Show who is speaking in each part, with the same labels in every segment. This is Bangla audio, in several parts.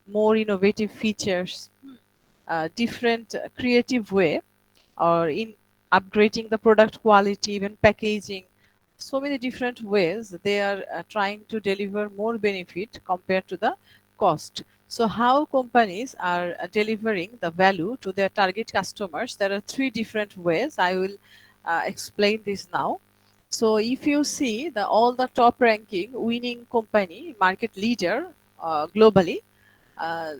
Speaker 1: more innovative features, different creative way, or in upgrading the product quality, even packaging. So many different ways they are trying to deliver more benefit compared to the cost. So how companies are delivering the value to their target customers? There are three different ways. I will explain this now. So if you see the all the top ranking winning company, market leader globally, uh,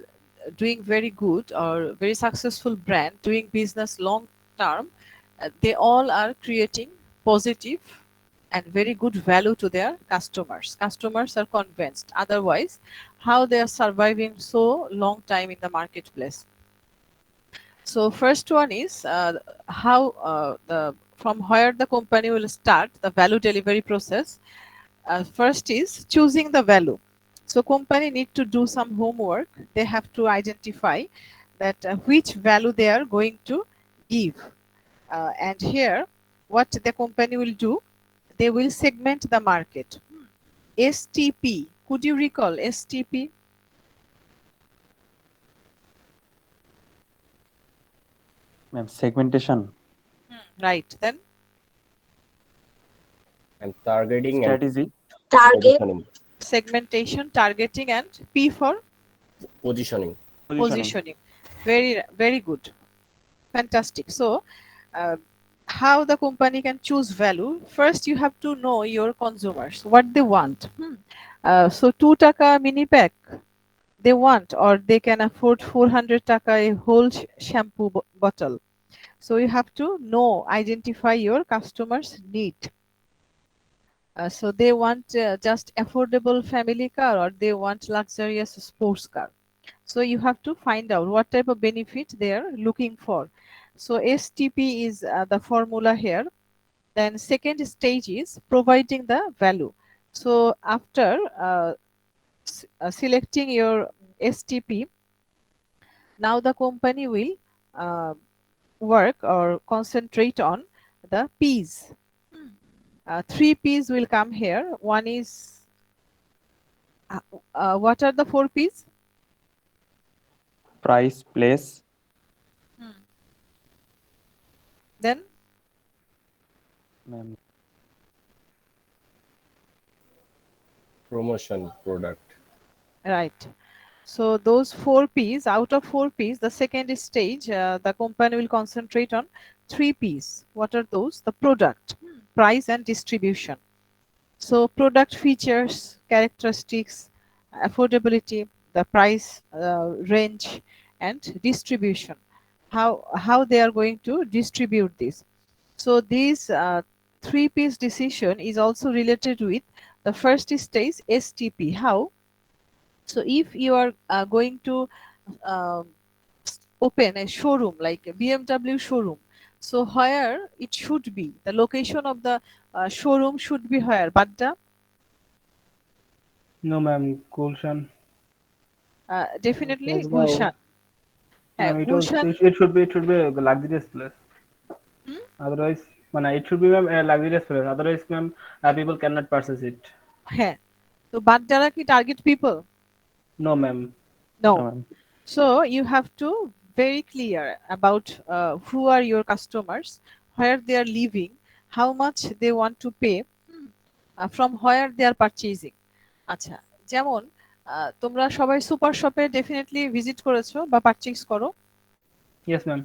Speaker 1: doing very good or very successful brand doing business long term, they all are creating positive and very good value to their customers are convinced, otherwise how they are surviving so long time in the marketplace. So first one is how the from where the company will start the value delivery process. First is choosing the value. So company need to do some homework. They have to identify that which value they are going to give. And here, what the company will do, they will segment the market. STP. Could you recall STP?
Speaker 2: Ma'am, segmentation
Speaker 1: Right. Then
Speaker 3: And targeting and
Speaker 2: strategy.
Speaker 4: Target.
Speaker 3: positioning.
Speaker 1: segmentation, targeting, and P for
Speaker 3: Positioning.
Speaker 2: Positioning.
Speaker 1: positioning. Very good. Fantastic. So, uh, how the company can choose value? First, you have to know your consumers, what they want. So, 2 taka mini pack they want, or they can afford 400 taka a whole shampoo bottle. So, you have to know, identify your customers' need. So, they want just affordable family car, or they want luxurious sports car. So you have to find out what type of benefit they are looking for. So STP is the formula here. Then second stage is providing the value. So after selecting your STP, now the company will uh, work or concentrate on the P's. Three P's will come here. One is what are the four P's?
Speaker 2: Price, place,
Speaker 1: Then
Speaker 2: ma'am,
Speaker 3: Promotion product.
Speaker 1: right. So those four P's, out of four P's, the second stage, the company will concentrate on three P's. What are those? The product, price, and distribution. So product features, characteristics, affordability, the price range, and distribution. How they are going to distribute this. So these three P's decision is also related with the first stage STP. How? So if you are going to um, open a showroom like a BMW showroom, so where it should be, the location of the showroom should be where? Badda?
Speaker 5: No, ma'am. Gulshan.
Speaker 1: Definitely
Speaker 5: Wow.
Speaker 1: Gulshan.
Speaker 5: Ma'am,
Speaker 1: Gulshan.
Speaker 5: it should be a luxurious place. Otherwise, man, it should be, ma'am, a luxurious place. Otherwise, ma'am, people cannot purchase it.
Speaker 1: হ্যাঁ তো বাড্ডারা কি target people?
Speaker 5: No, ma'am.
Speaker 2: no,
Speaker 1: No.
Speaker 2: ma'am.
Speaker 1: So you have to very clear about who are your customers, where they are living, how much they want to pay, from where they are purchasing. আচ্ছা, যেমন তোমরা সবাই সুপার শপে ডেফিনেটলি ভিজিট করেছো বা পারচেজ করো।
Speaker 5: Yes, ma'am.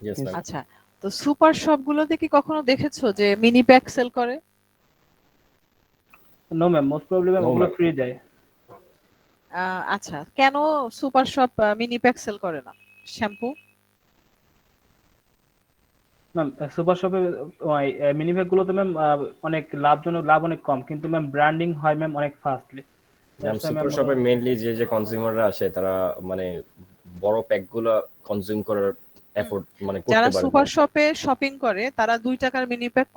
Speaker 3: Yes,
Speaker 2: Yes.
Speaker 3: ma'am.
Speaker 1: আচ্ছা, তো সুপার শপ গুলোতে কি কখনো দেখেছো যে মিনি প্যাক সেল করে?
Speaker 5: No, ma'am. Most probably, ma'am,
Speaker 3: No,
Speaker 5: ওগুলো
Speaker 3: ma'am.
Speaker 5: free দেয়।
Speaker 1: আচ্ছা, কেন super shop mini pack sell করে না শ্যাম্পু?
Speaker 5: ম্যাম সুপার শপে মিনি ব্যাগ গুলোতে ম্যাম অনেক লাভ অনেক কম, কিন্তু ম্যাম ব্র্যান্ডিং হয় ম্যাম অনেক ফাস্টলি।
Speaker 3: ম্যাম সুপার শপে মেইনলি যে কনজিউমাররা আসে তারা মানে বড় প্যাকগুলো কনজিউম করার এফোর্ট মানে করতে
Speaker 1: যারা
Speaker 3: পারে
Speaker 1: সুপার
Speaker 3: না।
Speaker 1: শপে শপিং করে তারা 2 টাকার মিনি প্যাক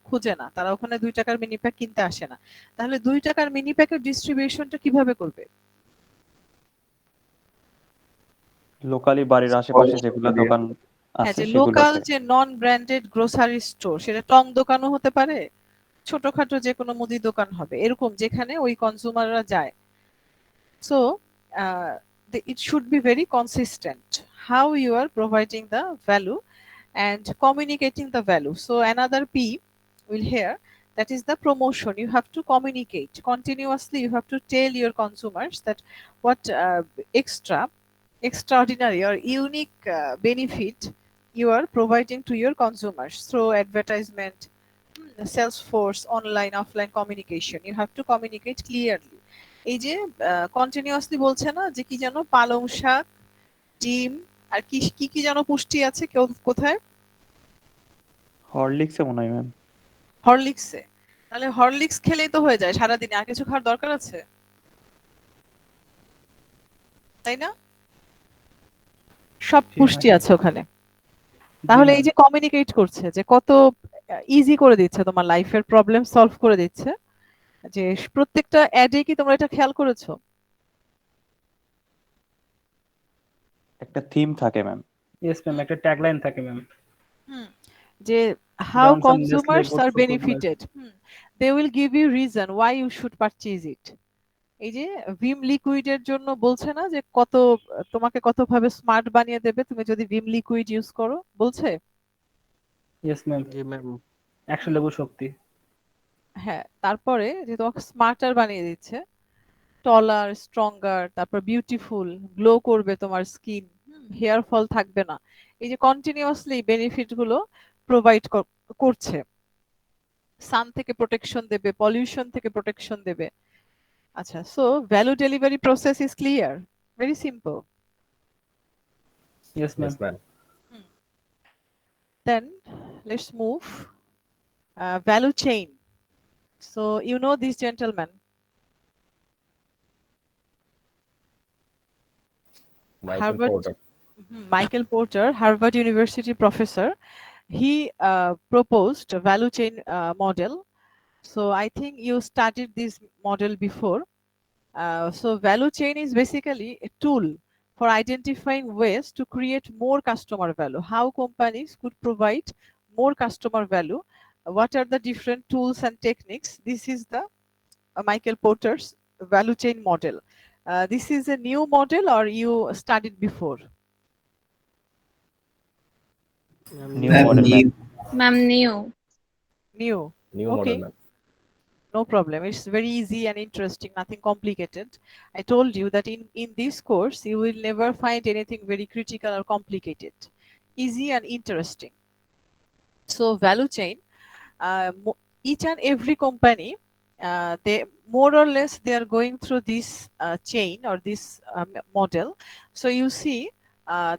Speaker 1: খুঁজে না, তারা ওখানে 2 টাকার মিনি প্যাক কিনতে আসে না। তাহলে 2 টাকার মিনি প্যাকের ডিস্ট্রিবিউশনটা কিভাবে করবে?
Speaker 2: লোকালি বাড়ির আশেপাশে যেগুলো দোকান
Speaker 1: হ্যাঁ,
Speaker 2: আছে
Speaker 1: যে লোকাল
Speaker 2: সেগুলোতে।
Speaker 1: যে নন ব্র্যান্ডেড গ্রোসারি স্টোর, সেটা টং দোকানও হতে পারে, ছোটখাটো যে কোনো মুদি দোকান হবে, এরকম যেখানে ওই কনজিউমাররা যায়। So it should be very consistent how you are providing the value and communicating the value. So another P will here, that is the promotion. You have to communicate continuously. You have to tell your consumers that what extraordinary or unique benefit you are providing to your consumers through advertisement, sales force, online, offline communication. You have to communicate clearly. এই যে কন্টিনিউয়াসলি বলছে না যে কি যেন পালং শাক, ডিম আর কি কি কি যেন পুষ্টি আছে কোথায়?
Speaker 2: হরলিক্সে মনে হয় ম্যাম।
Speaker 1: হরলিক্সে। তাহলে হরলিক্স খেলেই তো হয়ে যায়, সারাদিনে আর কিছু খাওয়ার দরকার আছে? তাই না? সব পুষ্টি আছে ওখানে। তাহলে এই যে কমিউনিকেট করছে যে কত ইজি করে দিচ্ছে, তোমার লাইফের প্রবলেম সলভ করে দিচ্ছে, যে প্রত্যেকটা অ্যাডে কি তোমরা এটা খেয়াল করেছো?
Speaker 2: একটা থিম থাকে ম্যাম।
Speaker 5: ইয়েস ম্যাম, একটা ট্যাগলাইন থাকে ম্যাম।
Speaker 1: যে how
Speaker 5: Johnson,
Speaker 1: consumers
Speaker 5: Nestle,
Speaker 1: are
Speaker 5: good for
Speaker 1: benefited. They will give you reason why you should purchase it. এই যে ভিম লিকুইডের জন্য বলছে না যে কত তোমাকে কত ভাবে স্মার্ট বানিয়ে দেবে তুমি যদি ভিম লিকুইড ইউজ করো, বলছে?
Speaker 5: ইয়েস ম্যাম,
Speaker 4: জি ম্যাম।
Speaker 5: 100 লেবু শক্তি।
Speaker 1: হ্যাঁ, তারপরে যে তোমাকে স্মার্টার বানিয়ে দিচ্ছে, টলার, স্ট্রঙ্গার, তারপর বিউটিফুল, গ্লো করবে তোমার স্কিন, হেয়ার ফল থাকবে না। এই যে কন্টিনিউয়াসলি বেনিফিট গুলো প্রোভাইড করছে। সান থেকে প্রোটেকশন দেবে, পলিউশন থেকে প্রোটেকশন দেবে। আচ্ছা, so value delivery process is clear, very simple.
Speaker 5: Yes ma'am.
Speaker 3: Yes, ma'am.
Speaker 1: Then let's move value chain. So you know this gentleman,
Speaker 3: Michael
Speaker 1: Harvard-
Speaker 3: Porter.
Speaker 1: Michael Porter, Harvard University professor. He proposed a value chain model. So I think you studied this model before. So value chain is basically a tool for identifying ways to create more customer value. How companies could provide more customer value. What are the different tools and techniques? This is the Michael Porter's value chain model. This is a new model or you studied before?
Speaker 2: New model ma'am.
Speaker 6: Ma'am, new.
Speaker 1: New.
Speaker 3: New
Speaker 1: Okay.
Speaker 3: model, ma'am.
Speaker 1: No problem. It's very easy and interesting, nothing complicated. I told you that in this course, you will never find anything very critical or complicated. Easy and interesting. So value chain, each and every company, they more or less they are going through this chain or this model. So you see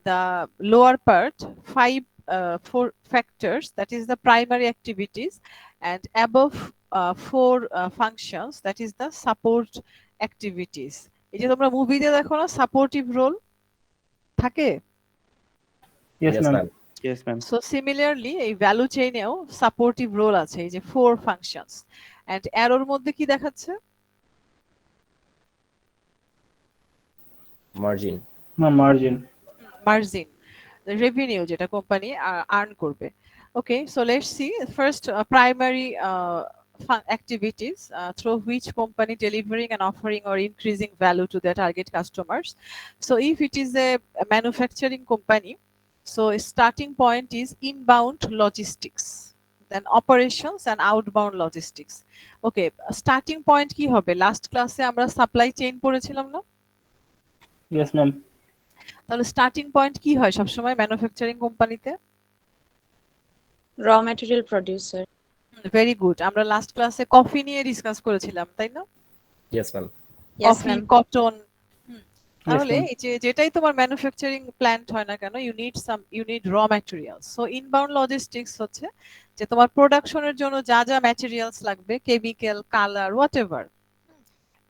Speaker 1: the lower part, four factors, that is the primary activities, and above four functions, that is the support activities. এই যে তোমরা মুভিতে দেখো না সাপোর্টিভ রোল থাকে,
Speaker 5: yes
Speaker 3: Yes,
Speaker 5: ma'am.
Speaker 3: ma'am.
Speaker 2: Yes ma'am.
Speaker 1: So similarly এই ভ্যালু চেইনেও সাপোর্টিভ রোল আছে, এই যে ফোর ফাংশনস। এন্ড অ্যারোর মধ্যে কি দেখাচ্ছে?
Speaker 3: Margin.
Speaker 5: মার্জিন।
Speaker 1: মার্জিন, রেভিনিউ যেটা কোম্পানি আর্ন করবে। Okay, so let's see first primary activities through which company delivering and offering or increasing value to their target customers. So if it is a manufacturing company, so starting point is inbound logistics, then operations and outbound logistics. Okay, starting point কি হবে? লাস্ট ক্লাসে আমরা সাপ্লাই চেইন পড়েছিলাম না?
Speaker 5: Yes ma'am.
Speaker 1: তাহলে স্টার্টিং পয়েন্ট কি হয় সবসময় ম্যানুফ্যাকচারিং কোম্পানিতে?
Speaker 6: Raw material producer.
Speaker 1: Very good, আমরা লাস্ট ক্লাসে কফি নিয়ে ডিসকাস করেছিলাম, তাই না?
Speaker 3: Yes, ma'am.
Speaker 6: Yes,
Speaker 1: coffee,
Speaker 6: ma'am.
Speaker 1: Cotton. তাহলে
Speaker 5: ma'am.
Speaker 1: এই যে যেটাই তোমার ম্যানুফ্যাকচারিং প্ল্যান্ট হয় না কেন, you need raw materials. So inbound logistics হচ্ছে যে তোমার প্রোডাকশনের জন্য যা যা ম্যাটেরিয়ালস লাগবে, chemical, colour, whatever,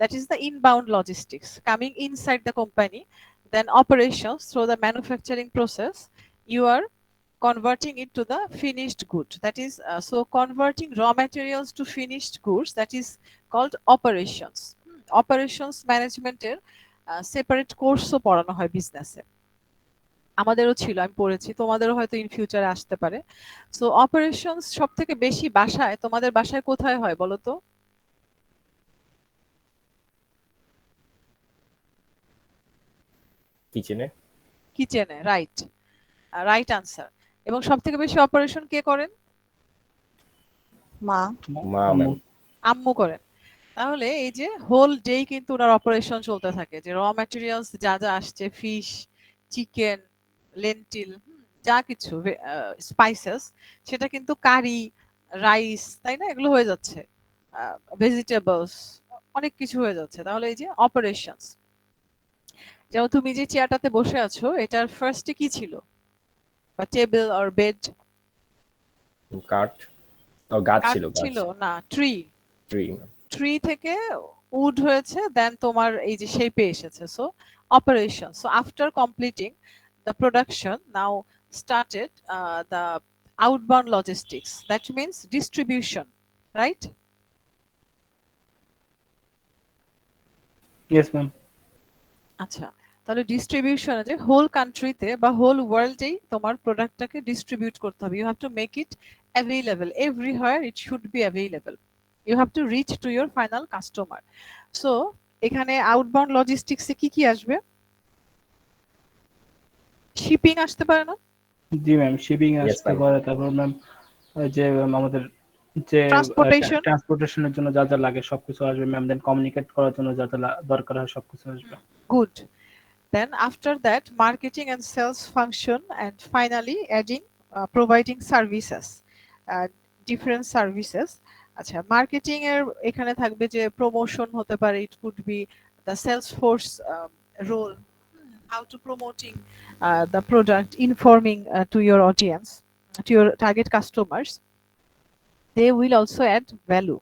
Speaker 1: that is the inbound logistics coming inside the company. Then operations, through the manufacturing process, you are converting it to the finished good. That is, so converting raw materials to finished goods, that is called operations. Operations management এর সেপারেট কোর্সও পড়ানো হয় বিজনেসে, আমাদেরও ছিল, আমি পড়েছি, তোমাদেরও হয়তো ইন ফিউচারে আসতে পারে। সো অপারেশনস সব থেকে বেশি বাসায়, তোমাদের বাসায় কোথায় হয় বলো তো? কিচেনে, রাইট আনসার। এবং সব থেকে বেশি অপারেশন কে করেন?
Speaker 6: Ma.
Speaker 3: মা
Speaker 5: আম্মু।
Speaker 3: ম্যাম।
Speaker 1: আম্মু করেন। তাহলে এই যে হোল ডে কিন্তু ওনার অপারেশন চলতে থাকে, যে র ম্যাটেরিয়ালস যা যা আসছে, ফিশ, চিকেন, লেন্টিল, যা কিছু স্পাইসেস, সেটা কিন্তু কারি, রাইস, তাই না, এগুলো হয়ে যাচ্ছে, ভেজিটেবলস, অনেক কিছু হয়ে যাচ্ছে। তাহলে এই যে অপারেশনস, যেমন তুমি যে চেয়ারটাতে বসে আছো, এটার ফার্স্টে কি ছিল? বা টেবিল অর বেড?
Speaker 3: কাঠ ও গাছ
Speaker 1: কাঠ
Speaker 3: ছিল,
Speaker 1: ছিল না, ট্রি।
Speaker 3: ট্রি।
Speaker 1: ট্রি থেকে উড হয়েছে, দেন তোমার এই যে শেপে এসেছে। So operation. So after completing the production, now started the outbound logistics, that means distribution, right?
Speaker 5: Yes ma'am.
Speaker 1: আচ্ছা, তাহলে ডিস্ট্রিবিউশনে যে হোল কান্ট্রিতে বা হোল ওয়ার্ল্ডেই তোমার প্রোডাক্টটাকে ডিস্ট্রিবিউট করতে হবে। You have to make it available everywhere, it should be available. You have to reach to your final customer. So এখানে আউটবাউন্ড লজিস্টিক্সে কি কি আসবে? শিপিং আসতে পারে না?
Speaker 5: জি ম্যাম, শিপিং
Speaker 3: Yes,
Speaker 5: আসতে
Speaker 3: ma'am.
Speaker 5: পারে। তারপর ম্যাম যে আমাদের যে
Speaker 1: ট্রান্সপোর্টেশন?
Speaker 5: ট্রান্সপোর্টেশনের জন্য যা যা লাগে সবকিছু আসবে ম্যাম। দেন কমিউনিকেট করার জন্য যা যা দরকার হয় সবকিছু আসবে।
Speaker 1: Good. Then after that, marketing and sales function, and finally adding providing services, uh, different services. আচ্ছা, মার্কেটিং এর এখানে থাকবে যে প্রমোশন হতে পারে, it could be the sales force role, how to promoting the product, informing to your audience, to your target customers. They will also add value.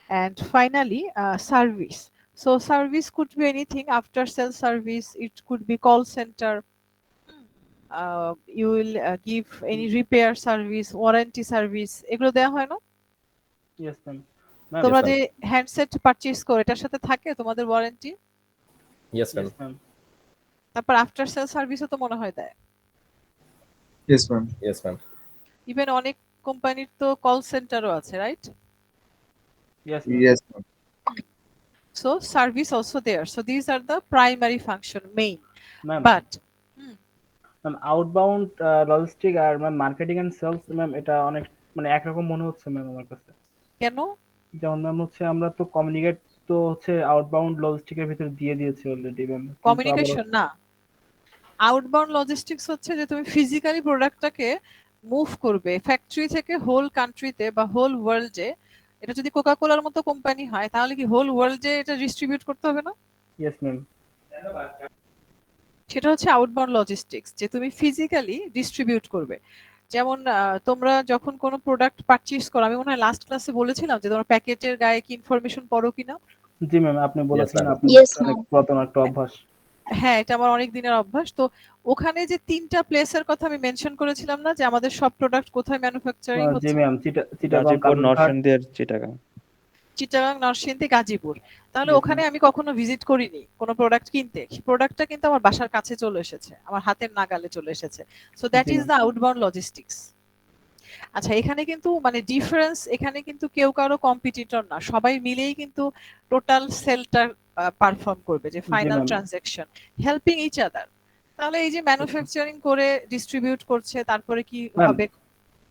Speaker 1: And finally, service. So service could be anything, after sales service, it could be call center, you will give any repair service, warranty service, এগুলো দেওয়া হয় না?
Speaker 5: Yes ma'am. ম্যাম
Speaker 1: তোমরা
Speaker 3: ma'am.
Speaker 1: যে হ্যান্ডসেট পারচেজ করো, এটার সাথে থাকে তোমাদের warranty?
Speaker 3: Yes ma'am.
Speaker 5: Yes ma'am.
Speaker 1: তারপর আফটার সেল সার্ভিসও তো মনে হয় দেয়।
Speaker 4: Yes, ma'am.
Speaker 3: Yes ma'am.
Speaker 1: Even অনেক কোম্পানির তো কল সেন্টারও আছে, right?
Speaker 5: Yes ma'am.
Speaker 4: Yes, ma'am.
Speaker 1: So service also there. So these are the primary function, main.
Speaker 5: Ma'am
Speaker 1: But
Speaker 5: ma'am outbound logistic আর ma'am marketing and sales ma'am এটা অনেক মানে একরকম মনে হচ্ছে ম্যাম আমার কাছে।
Speaker 1: কেন?
Speaker 5: যেমন ম্যাম হচ্ছে আমরা তো কমিউনিকেট তো হচ্ছে আউটবাউন্ড লজিস্টিকের ভিতরে দিয়ে দিয়েছি অলরেডি ম্যাম।
Speaker 1: কমিউনিকেশন না, আউটবাউন্ড লজিস্টিক্স হচ্ছে যে তুমি ফিজিক্যালি প্রোডাক্টটাকে মুভ করবে ফ্যাক্টরি থেকে হোল কান্ট্রিতে বা হোল ওয়ার্ল্ডে। এটা যদি কোকা কোলার মতো কোম্পানি হয়, তাহলে কি হোল ওয়ার্ল্ডে এটা ডিস্ট্রিবিউট করতে হবে না?
Speaker 5: Yes ma'am.
Speaker 1: সেটা হচ্ছে আউটবাউন্ড লজিস্টিক্স, যে তুমি ফিজিক্যালি ডিস্ট্রিবিউট করবে। যেমন তোমরা যখন কোনো প্রোডাক্ট পারচেজ করো, আমি মনে হয় লাস্ট ক্লাসে বলেছিলাম যে তোমরা প্যাকেটের গায়ে কি ইনফরমেশন পড়ো কিনা।
Speaker 5: জি ম্যাম, আপনি বলেছিলেন
Speaker 3: ma'am.
Speaker 5: আপনি
Speaker 6: Yes,
Speaker 5: অনেক
Speaker 6: ma'am.
Speaker 5: পুরাতন একটা অভ্যাস।
Speaker 1: হ্যাঁ, এটা আমার অনেক দিনের অভ্যাস। তো ওখানে যে 3টা প্লেসের কথা আমি মেনশন করেছিলাম না, যে আমাদের সব প্রোডাক্ট কোথায় ম্যানুফ্যাকচারিং
Speaker 5: জি
Speaker 1: হচ্ছে?
Speaker 5: ম্যাম, চিটাগং,
Speaker 2: গাজীপুর,
Speaker 5: কালুরঘাট।
Speaker 2: নরসিংদী আর চিটাগাং।
Speaker 1: চিটাগাং, নরসিংদী, গাজীপুর। তাহলে
Speaker 5: Yes,
Speaker 1: ওখানে
Speaker 5: ma'am.
Speaker 1: আমি কখনো ভিজিট করিনি কোনো প্রোডাক্ট কিনতে। প্রোডাক্টটা কিন্তু আমার বাসার কাছে চলে এসেছে, আমার হাতের নাগালে চলে এসেছে। So that
Speaker 5: G,
Speaker 1: is
Speaker 5: ma'am.
Speaker 1: The outbound logistics. আচ্ছা, এখানে কিন্তু মানে ডিফারেন্স, এখানে কিন্তু কেউ কারো কম্পিটিটর না, সবাই মিলেই কিন্তু টোটাল সেলটা পারফর্ম করবে, যে final
Speaker 5: ma'am.
Speaker 1: Transaction, helping each other. তাহলে এই যে ম্যানুফ্যাকচারিং করে ডিস্ট্রিবিউট করছে, তারপরে কি
Speaker 5: Ma'am,
Speaker 1: হবে?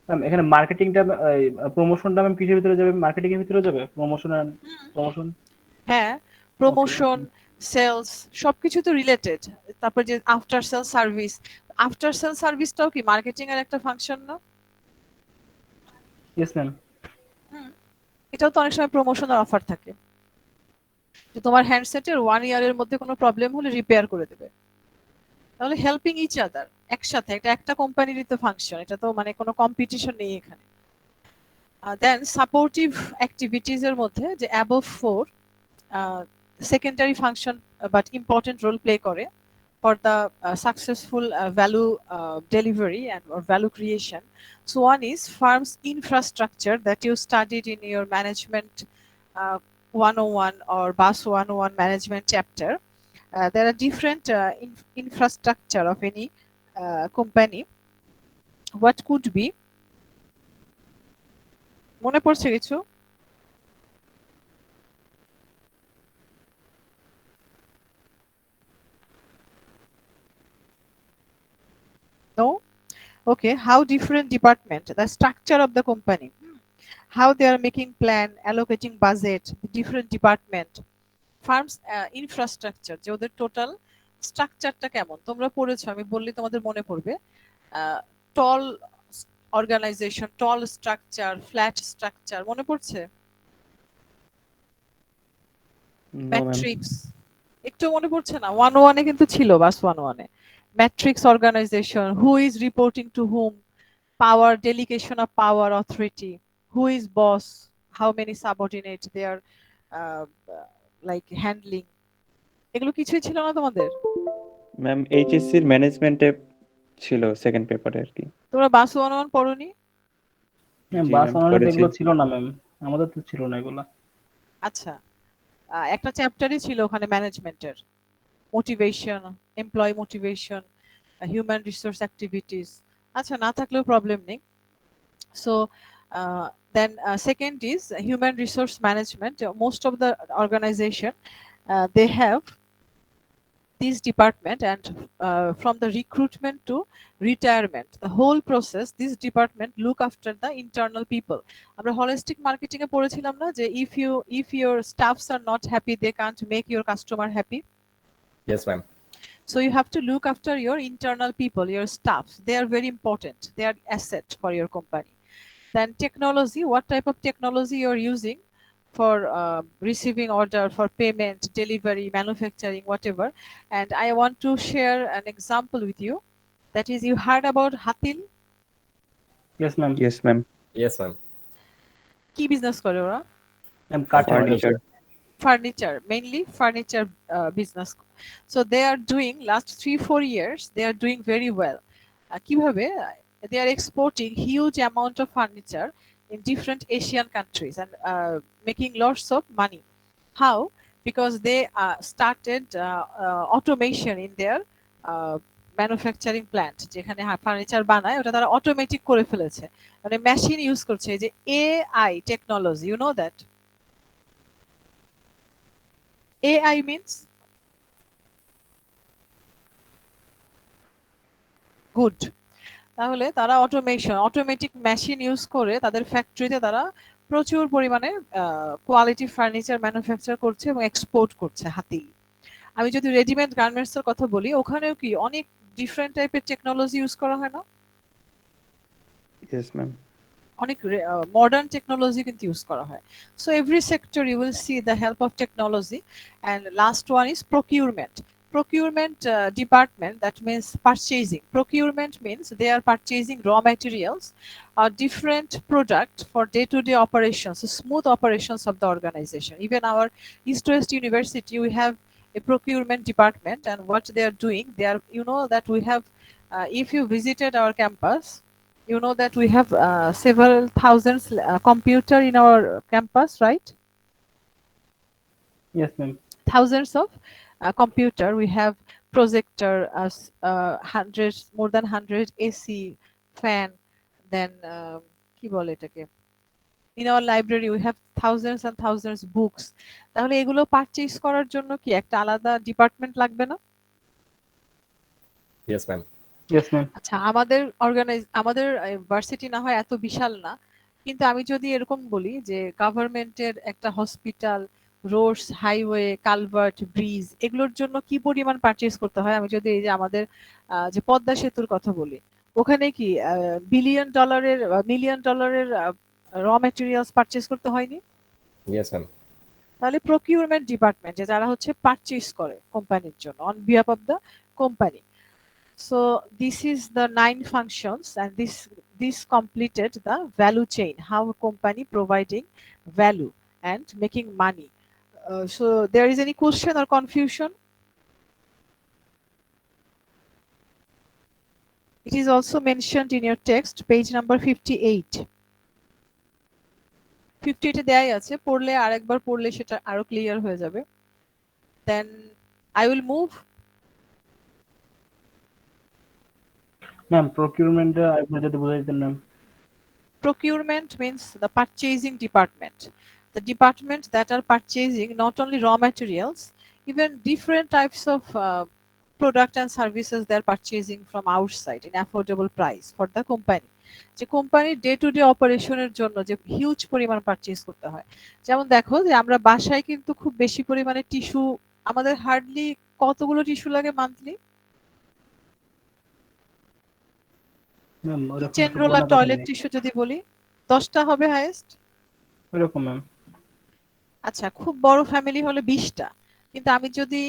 Speaker 5: ম্যাম এখানে মার্কেটিংটা প্রমোশনটা ম্যাম কিসের ভিতরে যাবে? মার্কেটিং এর ভিতরে যাবে প্রমোশন।
Speaker 1: হ্যাঁ, প্রমোশন, সেলস সবকিছু তো রিলেটেড। তারপর যে after sale service, after sale সার্ভিসটাও কি মার্কেটিং এর একটা ফাংশন না?
Speaker 5: Yes ma'am.
Speaker 1: এটাও তো অনেক সময় প্রমোশনাল অফার থাকে, যে তোমার হ্যান্ডসেটের 1 ইয়ারের মধ্যে কোনো প্রবলেম হলে রিপেয়ার করে দেবে। তাহলে হেল্পিং ইচ আদার একসাথে, এটা একটা কোম্পানিরই তো ফাংশন, এটা তো মানে কোনো কম্পিটিশন নেই এখানে। দেন সাপোর্টিভ অ্যাক্টিভিটিজ এর মধ্যে যে above 4 secondary function but important role play করে for the successful value delivery and or value creation. So one is firm's infrastructure that you studied in your management 101 or BAS 101 management chapter. There are different infrastructure of any company. What could be? মনে পড়ছে কিছু? Okay, how different department, the structure of the company, how they are making plan, allocating budget, the different department, firms infrastructure, যে ওদের টোটাল স্ট্রাকচারটা কেমন তোমরা পড়েছো, আমি বললে তোমাদের মনে পড়বে। টল অর্গানাইজেশন, টল স্ট্রাকচার, ফ্ল্যাট স্ট্রাকচার, মনে পড়ছে? ম্যাট্রিক্স একটু মনে পড়ছে না? 101 এ কিন্তু ছিল, বাস 101 এ matrix organisation, who is reporting to whom, power, delegation of power, authority, who is boss, how many subordinates they are uh, like handling, এগুলো কিছুই ছিল না তোমাদের?
Speaker 2: ম্যাম এইচএসসির ম্যানেজমেন্টে ছিল সেকেন্ড পেপারে আর কি।
Speaker 1: তোমরা বাস 101 পড়োনি?
Speaker 5: ম্যাম
Speaker 2: জি
Speaker 5: বাস
Speaker 2: ম্যাম,
Speaker 5: অনারে
Speaker 2: করেছি।
Speaker 5: এগুলো ছিল না ম্যাম, আমাদের তো ছিল না এগুলো।
Speaker 1: আচ্ছা, একটা চ্যাপ্টারই ছিল ওখানে ম্যানেজমেন্টের, motivation, employ motivation, human resource activities. আচ্ছা, না থাকলেও প্রবলেম নেই। So then second is human resource management. Most of the organization they have this department, and from the recruitment to retirement, the whole process, this department look after the internal people. আমরা holistic marketing এ পড়েছিলাম না যে if your staffs are not happy, they can't make your customer happy.
Speaker 3: Yes, ma'am.
Speaker 1: So you have to look after your internal people, your staffs. They are very important. They are asset for your company. Then technology, what type of technology you're using for receiving order, for payment, delivery, manufacturing, whatever. And I want to share an example with you. That is, you heard about Hatil?
Speaker 5: Yes ma'am.
Speaker 2: Yes ma'am.
Speaker 3: Yes, ma'am.
Speaker 1: কি business করে ওরা?
Speaker 5: ম্যাম কাঠ
Speaker 2: furniture.
Speaker 1: Furniture, mainly furniture business. So they are doing last 3-4 years, they are doing very well. কিভাবে? They are exporting huge amount of furniture in different Asian countries and making lots of money. How? Because they started automation in their manufacturing plant, যেখানে ফার্নিচার বানায় ওটা তারা অটোমেটিক করে ফেলেছে, মানে মেশিন ইউজ করছে, যে AI technology, you know that? AI means good. তাহলে তারা অটোমেটিক মেশিন ইউজ করে তাদের ফ্যাক্টরিতে তারা প্রচুর পরিমাণে কোয়ালিটি ফার্নিচার ম্যানুফ্যাকচার করছে এবং এক্সপোর্ট করছে হাতি। আমি যদি রেডিমেড গার্মেন্টস এর কথা বলি, ওখানেও কি অনেক ডিফারেন্ট টাইপের টেকনোলজি ইউজ করা হয় না?
Speaker 2: Yes ma'am.
Speaker 1: অনেক মডার্ন টেকনোলজি কিন্তু ইউজ করা হয়। So every sector you will see the help of technology. And last one is procurement. Procurement department, that means purchasing. Procurement means they are purchasing raw materials or different product for day-to-day operations, so smooth operations of the organization. Even our East West University, we have a procurement department, and what they are doing, they are, you know, that we have, if you visited our campus, you know that we have several thousands computer in our campus, right?
Speaker 5: Yes ma'am.
Speaker 1: Thousands of computer, we have projector, hundreds, more than 100 AC, fan, then কি বলে এটাকে, in our library we have thousands and thousands books. তাহলে এগুলো পারচেজ করার জন্য কি একটা আলাদা ডিপার্টমেন্ট লাগবে না?
Speaker 3: Yes, ma'am.
Speaker 5: Yes ma'am.
Speaker 1: আচ্ছা, আমাদের ভার্সিটি না হয় এত বিশাল না, কিন্তু আমি যদি এরকম বলি যে গভর্নমেন্টের একটা hospital, roads, highway, culvert, bridge, এগুলোর জন্য কি পরিমাণ পারচেজ করতে হয়, আমি যদি এই যে আমাদের যে পদ্মা সেতুর কথা বলি, ওখানে কি মিলিয়ন ডলারের র ম্যাটেরিয়ালস পারচেজ করতে হয়নি?
Speaker 3: Yes, ma'am.
Speaker 1: তাহলে প্রকিউরমেন্ট ডিপার্টমেন্ট, যে যারা হচ্ছে পারচেজ করে কোম্পানির জন্য on behalf of the company. So this is the 9 functions, and this completed the value chain, how a company providing value and making money. So there is any question or confusion? It is also mentioned in your text, page number 58. 58 এ দেয়াই আছে, পড়লে আরেকবার পড়লে সেটা আরো ক্লিয়ার হয়ে যাবে. Then I will move.
Speaker 5: Ma'am procurement আপনি যদি বুঝাই দিতেন ma'am.
Speaker 1: Procurement means the purchasing department, the department that are purchasing not only raw materials, even different types of product and services they are purchasing from outside in affordable price for the company, যে কোম্পানির ডে টু ডে অপারেশনের জন্য যে হিউজ পরিমাণ পারচেজ করতে হয়। যেমন দেখো যে আমরা বাসায় কিন্তু খুব বেশি পরিমাণে টিস্যু, আমাদের হার্ডলি কতগুলো টিস্যু লাগে মান্থলি?
Speaker 5: ম্যাম ওরকম
Speaker 1: কিচেন
Speaker 5: তো
Speaker 1: রোল আর
Speaker 5: গোনা কথা
Speaker 1: টয়লেট
Speaker 5: নেই
Speaker 1: টিস্যু যদি বলি 10টা হবে হাইয়েস্ট।
Speaker 5: ওরকম ম্যাম।
Speaker 1: আচ্ছা, খুব বড় ফ্যামিলি হলে 20টা। কিন্তু আমি যদি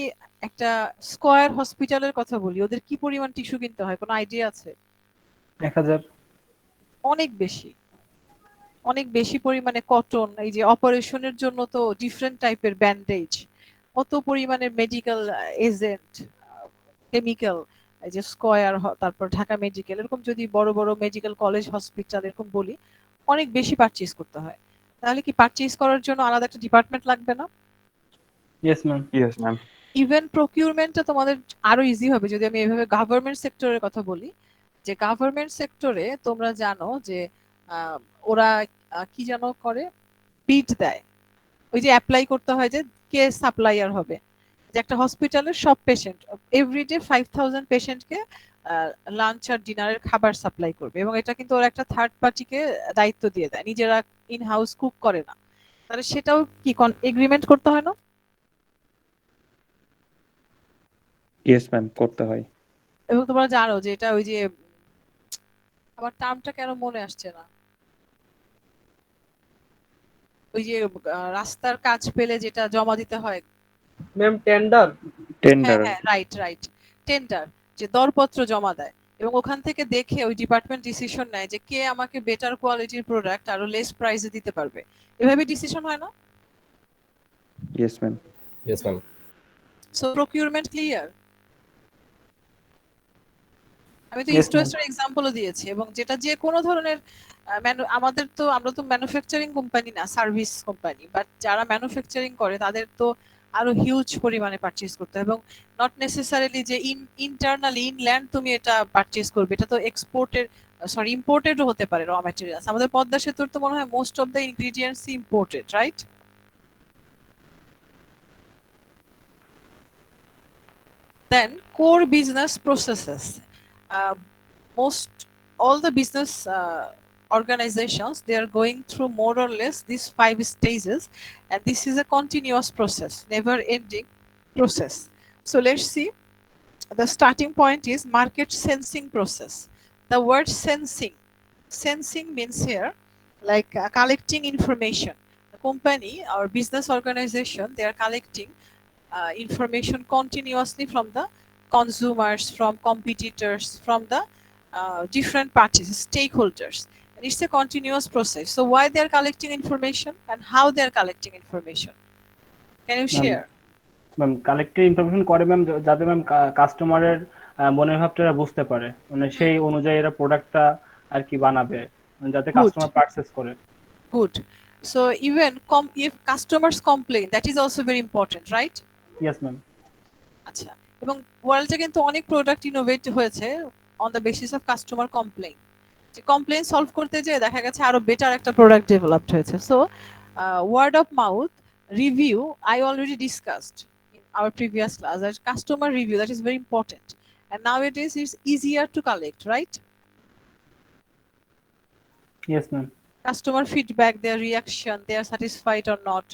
Speaker 1: একটা স্কয়ার হসপিটালের কথা বলি, ওদের কি পরিমাণ টিস্যু কিনতে হয় কোনো আইডিয়া আছে?
Speaker 5: 1000।
Speaker 1: অনেক বেশি, অনেক বেশি পরিমাণে কটন, এই যে অপারেশনের জন্য তো ডিফারেন্ট টাইপের ব্যান্ডেজ, কত পরিমাণের মেডিকেল এজেন্ট, কেমিক্যাল, এই যে স্কয়ার, তারপর ঢাকা মেডিকেল, এরকম যদি বড় বড় মেডিকেল কলেজ হসপিটাল এরকম বলি, অনেক বেশি পারচেজ করতে হয়। তাহলে কি পারচেজ করার জন্য আলাদা একটা ডিপার্টমেন্ট লাগবে না?
Speaker 5: Yes ma'am.
Speaker 2: Yes ma'am.
Speaker 1: Even প্রকিউরমেন্টটা তোমাদের আরো ইজি হবে যদি আমি এভাবে গভর্নমেন্ট সেক্টরের কথা বলি, যে গভর্নমেন্ট সেক্টরে তোমরা জানো যে আহ, ওরা কি যেন করে, বিড দেয়, ওই যে অ্যাপ্লাই করতে হয় যে কে সাপ্লাইয়ার হবে, যে একটা হসপিটালের সব পেশেন্ট এভরিডে 5000 পেশেন্টকে লাঞ্চ আর ডিনারের খাবার সাপ্লাই করবে, এবং এটা কিন্তু ওরা একটা থার্ড পার্টিকে দায়িত্ব দিয়ে দেয়, নিজেরা ইন হাউস কুক করে না। তাহলে সেটাও কি এগ্রিমেন্ট করতে হয় না?
Speaker 2: ইয়েস ম্যাম, করতে হয়।
Speaker 1: এবং তোমরা জানো যে এটা ওই যে, আমার টার্মটা কেন মনে আসছে না, ওই যে রাস্তার কাজ পেলে যেটা জমা দিতে হয়।
Speaker 5: Ma'am tender.
Speaker 1: হ্যাঁ
Speaker 2: টেন্ডার।
Speaker 1: হ্যাঁ, রাইট রাইট, টেন্ডার, যে দরপত্র জমা দেয়, এবং ওখান থেকে দেখে ওই ডিপার্টমেন্ট ডিসিশন নেয় যে কে আমাকে বেটার কোয়ালিটির প্রোডাক্ট আরো লেস প্রাইসে দিতে পারবে। এভাবে ডিসিশন হয় না?
Speaker 2: Yes ma'am.
Speaker 3: Yes ma'am.
Speaker 1: So procurement clear? আমি তো
Speaker 5: Yes,
Speaker 1: ইস্ট ওয়েস্টের এক্সাম্পলও দিয়েছি, এবং যেটা যে কোনো ধরনের আমাদের তো, আমরা তো ম্যানুফ্যাকচারিং কোম্পানি না, সার্ভিস কোম্পানি, বাট যারা ম্যানুফ্যাকচারিং করে তাদের তো আরো হিউজ পরিমাণে পারচেজ করতে হয়, এবং নট নেসেসারিলি যে ইন্টারনালি ইনল্যান্ড তুমি এটা পারচেজ করবে, এটা তো এক্সপোর্টেড, সরি ইম্পোর্টেডও হতে পারে র ম্যাটেরিয়ালস। আমাদের পদ্মা সেতুর তো মনে হয় most of the ingredients imported, right? Then core business processes. Most all the business organizations, they are going through more or less these 5 stages, and this is a continuous process, never ending process. So let's see, the starting point is market sensing process. The word sensing means here like collecting information. The company or business organization, they are collecting information continuously from the consumers, from competitors, from the different parties, stakeholders. And it's a continuous process. So why they are collecting information and how they are collecting information? Can you share?
Speaker 5: Ma'am collective information করে ম্যাম, যাতে ম্যাম কাস্টমারের মনের ভাবটা এরা বুঝতে পারে, মানে সেই অনুযায়ী এরা প্রোডাক্টটা আর কি বানাবে, মানে যাতে
Speaker 1: Good.
Speaker 5: কাস্টমার পারচেজ করে।
Speaker 1: Good. So even if customers complain, that is also very important, right?
Speaker 5: Yes ma'am.
Speaker 1: আচ্ছা, এবং ওয়ার্ল্ডে কিন্তু অনেক প্রোডাক্ট ইনোভেট হয়েছে on the basis of customer complain, যে কমপ্লেইন সলভ করতে যেয়ে দেখা গেছে আরো বেটার একটা প্রোডাক্ট ডেভেলপড হয়েছে। So word of mouth review, I already discussed in our previous class, that customer review, that is very important, and nowadays it's easier to collect, right?
Speaker 5: Yes ma'am.
Speaker 1: Customer feedback, their reaction, they are satisfied or not.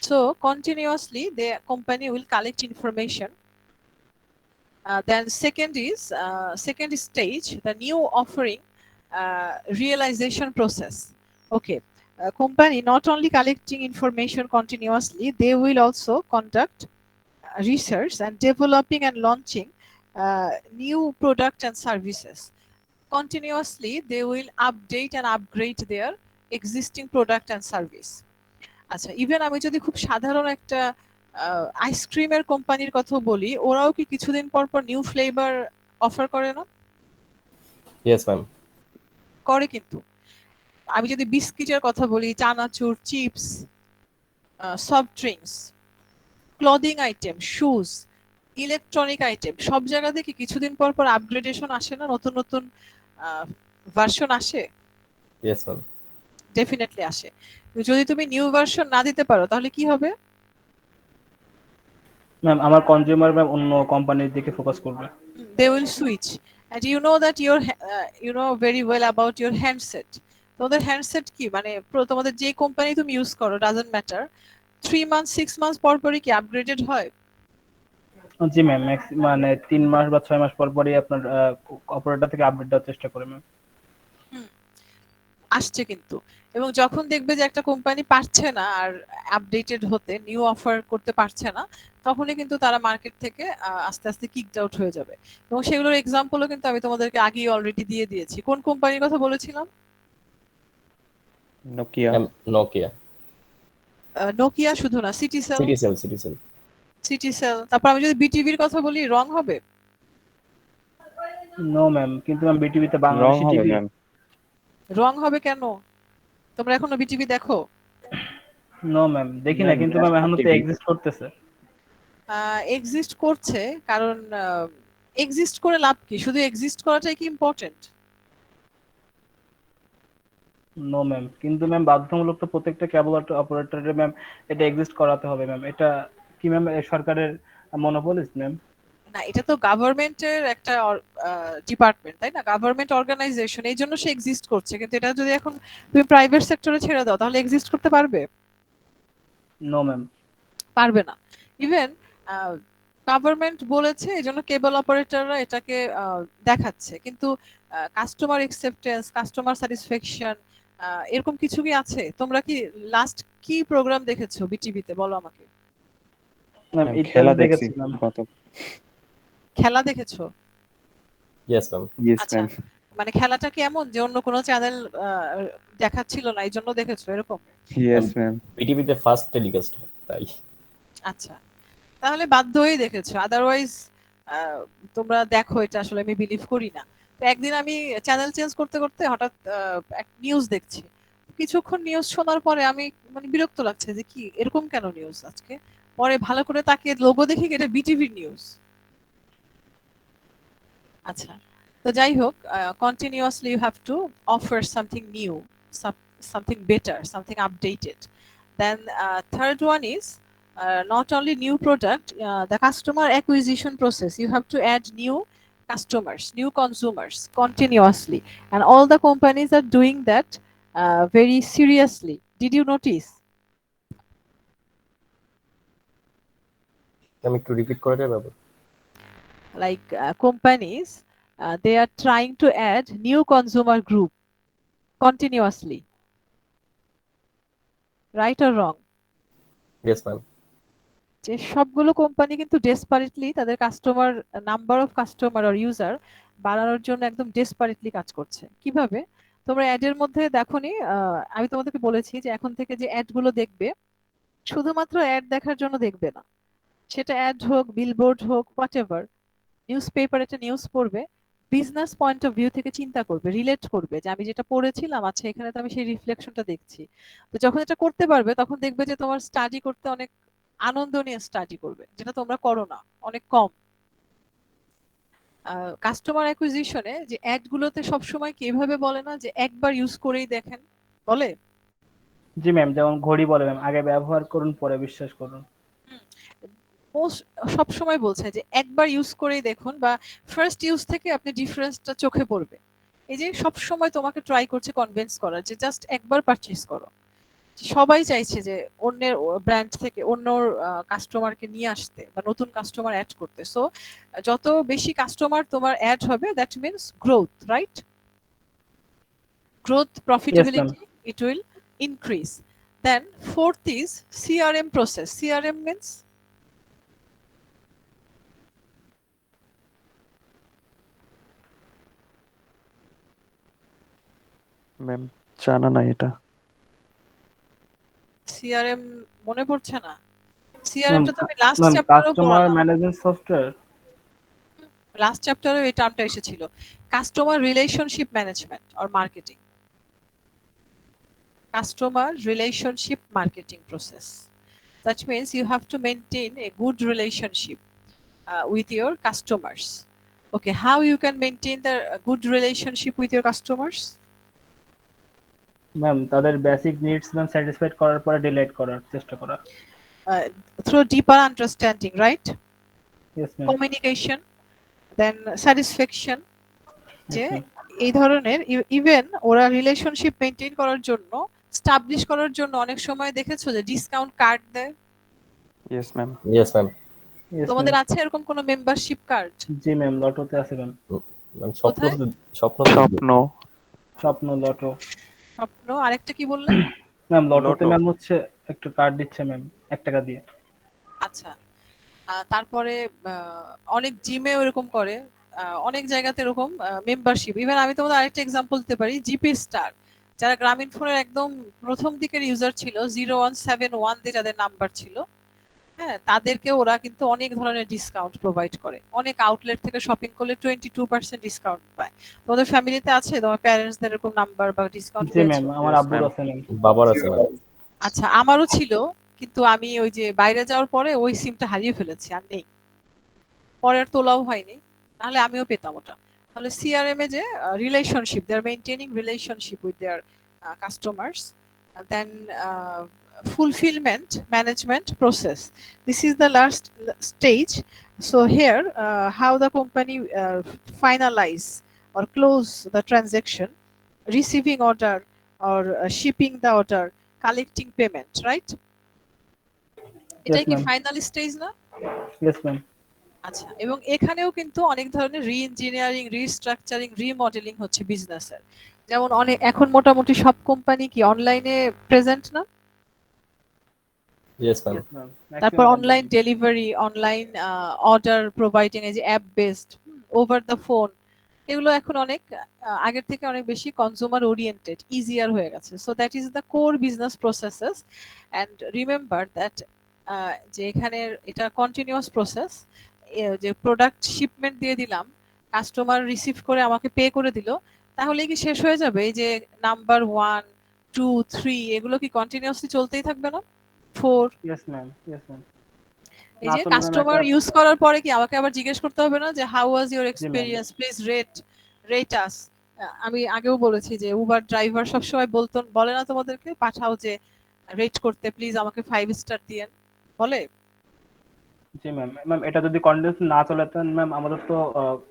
Speaker 1: So continuously the company will collect information. Then second stage, the new offering realization process. Okay, company not only collecting information continuously, they will also conduct research and developing and launching new product and services. Continuously they will update and upgrade their existing product and service. আচ্ছা, ইভেন আমি যদি খুব সাধারণ একটা আইসক্রিমের কোম্পানির কথা বলি, ওরাও কি কিছুদিন পর পর নিউ ফ্লেভার অফার করে না?
Speaker 3: Yes ma'am.
Speaker 1: করে কিন্তু। আমি যদি বিস্কিটের কথা বলি, চানাচুর, chips, soft drinks, clothing item, shoes, electronic item, সব জায়গাতে কি কিছুদিন পর পর আপগ্রেডেশন আসে না, নতুন নতুন ভার্সন আসে?
Speaker 3: Yes ma'am.
Speaker 1: ডেফিনেটলি আসে। যদি তুমি নিউ ভার্সন না দিতে পারো তাহলে কি হবে?
Speaker 5: ম্যাম আমার কনজিউমার ম্যাম অন্য কোম্পানির দিকে ফোকাস করবে।
Speaker 1: They will switch. And you know that you know very well about your handset. তোমাদের হ্যান্ডসেট কি মানে তোমাদের যে কোম্পানি তুমি ইউজ করো ডাজন্ট ম্যাটার, 3 months 6 months পর পরই কি আপগ্রেডেড হয়?
Speaker 5: জি ম্যাম, মানে 3 মাস বা 6 মাস পর পরই আপনার অপারেটর থেকে আপডেট দেওয়ার চেষ্টা করে ম্যাম।
Speaker 1: আসছে কিন্তু, এবং যখন দেখবে যে একটা কোম্পানি পারছে না আর আপডেটেড হতে, নিউ অফার করতে পারছে না, তখনই কিন্তু তারা মার্কেট থেকে আস্তে আস্তে কিকড আউট হয়ে যাবে। এবং সেগুলোর এক্সাম্পলও কিন্তু আমি তোমাদেরকে আগেই অলরেডি দিয়ে দিয়েছি। কোন কোম্পানির কথা বলেছিলাম?
Speaker 2: নোকিয়া।
Speaker 3: নোকিয়া,
Speaker 1: নোকিয়া শুধু না, সিটিসেল। তারপর আমি যদি বিটিভির কথা বলি, রং হবে?
Speaker 5: নো ম্যাম, কিন্তু ম্যাম বিটিভিতে
Speaker 2: রং
Speaker 5: বাংলাদেশি
Speaker 2: হবে
Speaker 5: টিভি।
Speaker 2: ম্যাম।
Speaker 1: রং হবে কেন? তোমরা এখনো বিটিভি দেখো?
Speaker 5: নো ম্যাম, দেখি না, কিন্তু ম্যাম এখনো তো এক্সিস্ট করতেছে।
Speaker 1: এক্সিস্ট করছে, কারণ এক্সিস্ট করে লাভ কি? শুধু এক্সিস্ট করাটাই কি ইম্পর্টেন্ট?
Speaker 5: নো ম্যাম, কিন্তু ম্যাম বাধ্যতামূলক তো প্রত্যেকটা কেবল অপারেটরে ম্যাম এটা এক্সিস্ট করাতে হবে ম্যাম। এটা কি ম্যাম সরকারের মনোপলিস ম্যাম?
Speaker 1: না, এটা তো গভর্নমেন্টের একটা ডিপার্টমেন্ট, তাই না? গভর্নমেন্ট অর্গানাইজেশন, এই জন্য সে এক্সিস্ট করছে। কিন্তু এটা যদি এখন তুমি প্রাইভেট সেক্টরে ছেড়ে দাও, তাহলে এক্সিস্ট করতে পারবে?
Speaker 5: No ma'am.
Speaker 1: পারবে না। ইভেন গভর্নমেন্ট বলেছে, এই জন্য কেবল অপারেটররা এটাকে দেখাচ্ছে, কিন্তু কাস্টমার অ্যাকসেপ্টেন্স, কাস্টমার স্যাটিসফ্যাকশন, এরকম কিছু কি আছে? তোমরা কি লাস্ট কি প্রোগ্রাম দেখেছো বিটিভিতে, বলো আমাকে।
Speaker 5: ম্যাম
Speaker 2: খেলা
Speaker 5: ইত্যাদি
Speaker 2: দেখছি
Speaker 5: দেখেছি ম্যাম।
Speaker 2: কত।
Speaker 1: খেলা দেখেছো?
Speaker 3: Yes ma'am.
Speaker 2: ইয়েস
Speaker 1: আচ্ছা,
Speaker 2: ম্যাম।
Speaker 1: মানে খেলাটা কি এমন যে অন্য কোনো চ্যানেল দেখাচ্ছিল না, এই জন্য দেখেছো, এরকম?
Speaker 2: Yes ma'am.
Speaker 3: বিটিভিতে ফার্স্ট টেলিকাস্ট তাই।
Speaker 1: আচ্ছা, তাহলে বাধ্য হয়েই দেখেছো, আদারওয়াইজ তোমরা দেখো, এটা আসলে আমি বিলিভ করি না। তো একদিন আমি চ্যানেল চেঞ্জ করতে করতে হঠাৎ এক নিউজ দেখছি। কিছুক্ষণ নিউজ শোনার পরে আমি মানে বিরক্ত লাগছে যে কি এরকম কেন নিউজ আজকে। পরে ভালো করে তাকিয়ে লোগো দেখি এটা বিটিভি নিউজ। আচ্ছা, তো যাই হোক, continuously you have to offer something new, something better, something updated. Then third one is not only new product, the customer acquisition process. You have to add new customers, new consumers continuously, and all the companies are doing that very seriously. Did you notice?
Speaker 3: আমি একটু রিপিট করে দেব।
Speaker 1: Like companies, they are trying to add new consumer group continuously. Right or wrong?
Speaker 3: Yes ma'am.
Speaker 1: যে সবগুলো কোম্পানি কিন্তু ডেসপারেটলি তাদের কাস্টমার, নাম্বার অফ কাস্টমার আর ইউজার বাড়ানোর জন্য একদম ডেসপারেটলি কাজ করছে। কিভাবে? তোমরা অ্যাড এর মধ্যে দেখোনি, আমি তোমাদেরকে বলেছি যে এখন থেকে যে অ্যাড গুলো দেখবে, শুধুমাত্র অ্যাড দেখার জন্য দেখবে না। সেটা অ্যাড হোক, বিলবোর্ড হোক, হোয়াটএভার, নিউজ পেপার একটা নিউজ পড়বে, বিজনেস পয়েন্ট অফ ভিউ থেকে চিন্তা করবে, রিলেট করবে যে আমি যেটা পড়েছিলাম, আচ্ছা এখানে তো আমি সেই রিফ্লেকশনটা দেখছি। তো যখন এটা করতে পারবে, তখন দেখবে যে তোমার স্টাডি করতে অনেক আনন্দ নিয়ে স্টাডি করবে, যেটা তোমরা করো না, অনেক কম। কাস্টমার অ্যাকুইজিশনে যে অ্যাড গুলোতে সবসময় কি এভাবে বলে না যে একবার ইউজ করেই দেখেন, বলে?
Speaker 5: জি ম্যাম, যেমন ঘড়ি বলে ম্যাম, আগে ব্যবহার করুন পরে বিশ্বাস করুন।
Speaker 1: সব সময় বলছে যে একবার ইউজ করেই দেখুন, বা ফার্স্ট ইউজ থেকে আপনি ডিফারেন্সটা চোখে পড়বে। এই যে সব সময় তোমাকে ট্রাই করছে কনভিন্স করার যে জাস্ট একবার পারচেজ করো। সবাই চাইছে যে অন্যের ব্র্যান্ড থেকে অন্য কাস্টমারকে নিয়ে আসতে বা নতুন কাস্টমার অ্যাড করতে। সো যত বেশি কাস্টমার তোমার অ্যাড হবে, that means growth, right? Growth, profitability, it will increase. Then fourth is CRM process. CRM means
Speaker 2: ma'am জানা না এটা।
Speaker 1: সিআরএম মনে পড়ছে না? সিআরএমটা তো আমি লাস্ট
Speaker 5: ম্যাম
Speaker 1: চ্যাপ্টারে
Speaker 5: কাস্টমার ম্যানেজমেন্ট সফটওয়্যার।
Speaker 1: লাস্ট চ্যাপ্টারে এই টার্মটা এসেছিল, customer relationship management or marketing. Customer relationship marketing process, that means you have to maintain a good relationship with your customers. Okay, how you can maintain the good relationship with your customers?
Speaker 5: Ma'am তাদের বেসিক নিডস ম্যাম স্যাটিসফাইড করার পরে ডিলাইট করার চেষ্টা করা।
Speaker 1: through deeper understanding, right?
Speaker 5: Yes ma'am,
Speaker 1: Communication, then satisfaction. যে
Speaker 5: ইয়েস ম্যাম,
Speaker 1: এই ধরনের ইভেন ওরা রিলেশনশিপ মেনটেন করার জন্য, স্টাবলিশ করার জন্য অনেক সময় দেখেছো যে ডিসকাউন্ট কার্ড দেয়।
Speaker 2: Yes ma'am.
Speaker 3: Yes ma'am.
Speaker 5: Yes
Speaker 1: তোমাদের
Speaker 5: ম্যাম।
Speaker 1: আছে এরকম কোনো মেম্বারশিপ কার্ড?
Speaker 5: জি ম্যাম, লটোতে আছে ম্যাম।
Speaker 3: ম্যাম স্বপ্ন
Speaker 1: কোথায়?
Speaker 3: স্বপ্ন
Speaker 2: স্বপ্ন।
Speaker 5: স্বপ্ন, লটো।
Speaker 1: স্বপ্ন, আরেকটা কি বললে?
Speaker 5: ম্যাম লটোতে
Speaker 2: লটো।
Speaker 5: ম্যাম হচ্ছে একটা কার্ড দিচ্ছে ম্যাম 1 টাকা দিয়ে।
Speaker 1: আচ্ছা, তারপরে অনেক জিমেও এরকম করে, অনেক জায়গাতে এরকম মেম্বারশিপ। ইভেন আমি তোমাদের আরেকটা এক্সাম্পল দিতে পারি, জিপি স্টার, যারা গ্রামীণ ফোনের একদম প্রথম দিকের ইউজার ছিল, 0171 দিয়ে যাদের নাম্বার ছিল, হ্যাঁ, তাদেরকে ওরা কিন্তু অনেক ধরনের ডিসকাউন্ট প্রোভাইড করে। অনেক আউটলেট থেকে শপিং করলে 22% ডিসকাউন্ট পায়। তোমাদের ফ্যামিলিতে আছে, তোমার প্যারেন্টসদের এরকম নাম্বার বা ডিসকাউন্ট
Speaker 5: জি ম্যাম,
Speaker 1: পেয়েছো?
Speaker 5: আমার
Speaker 2: Yes,
Speaker 5: আব্বুর
Speaker 2: ma'am.
Speaker 5: আছে ম্যাম।
Speaker 3: বাবার আছে ম্যাম।
Speaker 1: আচ্ছা, আমারও ছিল, কিন্তু আমি ওই যে বাইরে যাওয়ার পরে ওই সিমটা হারিয়ে ফেলেছি, আর নেই, পরে আর তোলাও হয়নি, নাহলে আমিও পেতাম ওটা। তাহলে সিআরএম এ যে relationship, they are maintaining relationship with their customers, then fulfillment management process. This is the last stage. So here, how the company finalize or close the transaction, receiving order or shipping the order, collecting payment, right? এটাই
Speaker 5: Yes,
Speaker 1: কি
Speaker 5: ma'am.
Speaker 1: ফাইনাল স্টেজ না?
Speaker 5: Yes ma'am.
Speaker 1: আচ্ছা, এবং এখানেও কিন্তু অনেক ধরনের রি-ইঞ্জিনিয়ারিং, রিস্ট্রাকচারিং, রিমডেলিং হচ্ছে বিজনেসের। যেমন অনেক এখন মোটামুটি সব কোম্পানি কি অনলাইনে প্রেজেন্ট না?
Speaker 3: Yes ma'am.
Speaker 5: Yes ma'am.
Speaker 1: তারপর online delivery, online order providing, এই যে app based, over the phone, এগুলো এখন অনেক আগের থেকে অনেক বেশি কনজিউমার ওরিয়েন্টেড, ইজিয়ার হয়ে গেছে। So that is the core business processes. And remember that যে এখানে এটা কন্টিনিউয়াস প্রসেস, যে প্রোডাক্ট শিপমেন্ট দিয়ে দিলাম, কাস্টমার রিসিভ করে আমাকে পে করে দিল, তাহলে কি শেষ হয়ে যাবে? এই যে নাম্বার 1, 2, 3 এগুলো কি কন্টিনিউয়াসলি চলতেই থাকবে না? 4,
Speaker 5: ইয়েস ম্যাম, ইয়েস ম্যাম।
Speaker 1: এই
Speaker 5: না
Speaker 1: যে
Speaker 5: চললে ম্যাম
Speaker 1: কাস্টমার
Speaker 5: একটা
Speaker 1: ইউজ করার পরে কি আমাকে আবার জিজ্ঞেস করতে হবে না যে হাউ ওয়াজ ইওর
Speaker 5: জি ma'am.
Speaker 1: Experience, please rate us? আমি আগেও বলেছি যে উবার ড্রাইভার সবসময় বলে না তোমাদেরকে পাঠাও যে রেট করতে, প্লিজ আমাকে 5 স্টার দিয়েন, বলে?
Speaker 5: জি ম্যাম। ম্যাম এটা যদি কন্টিনিউয়াস না চলে তো ম্যাম আমাদের তো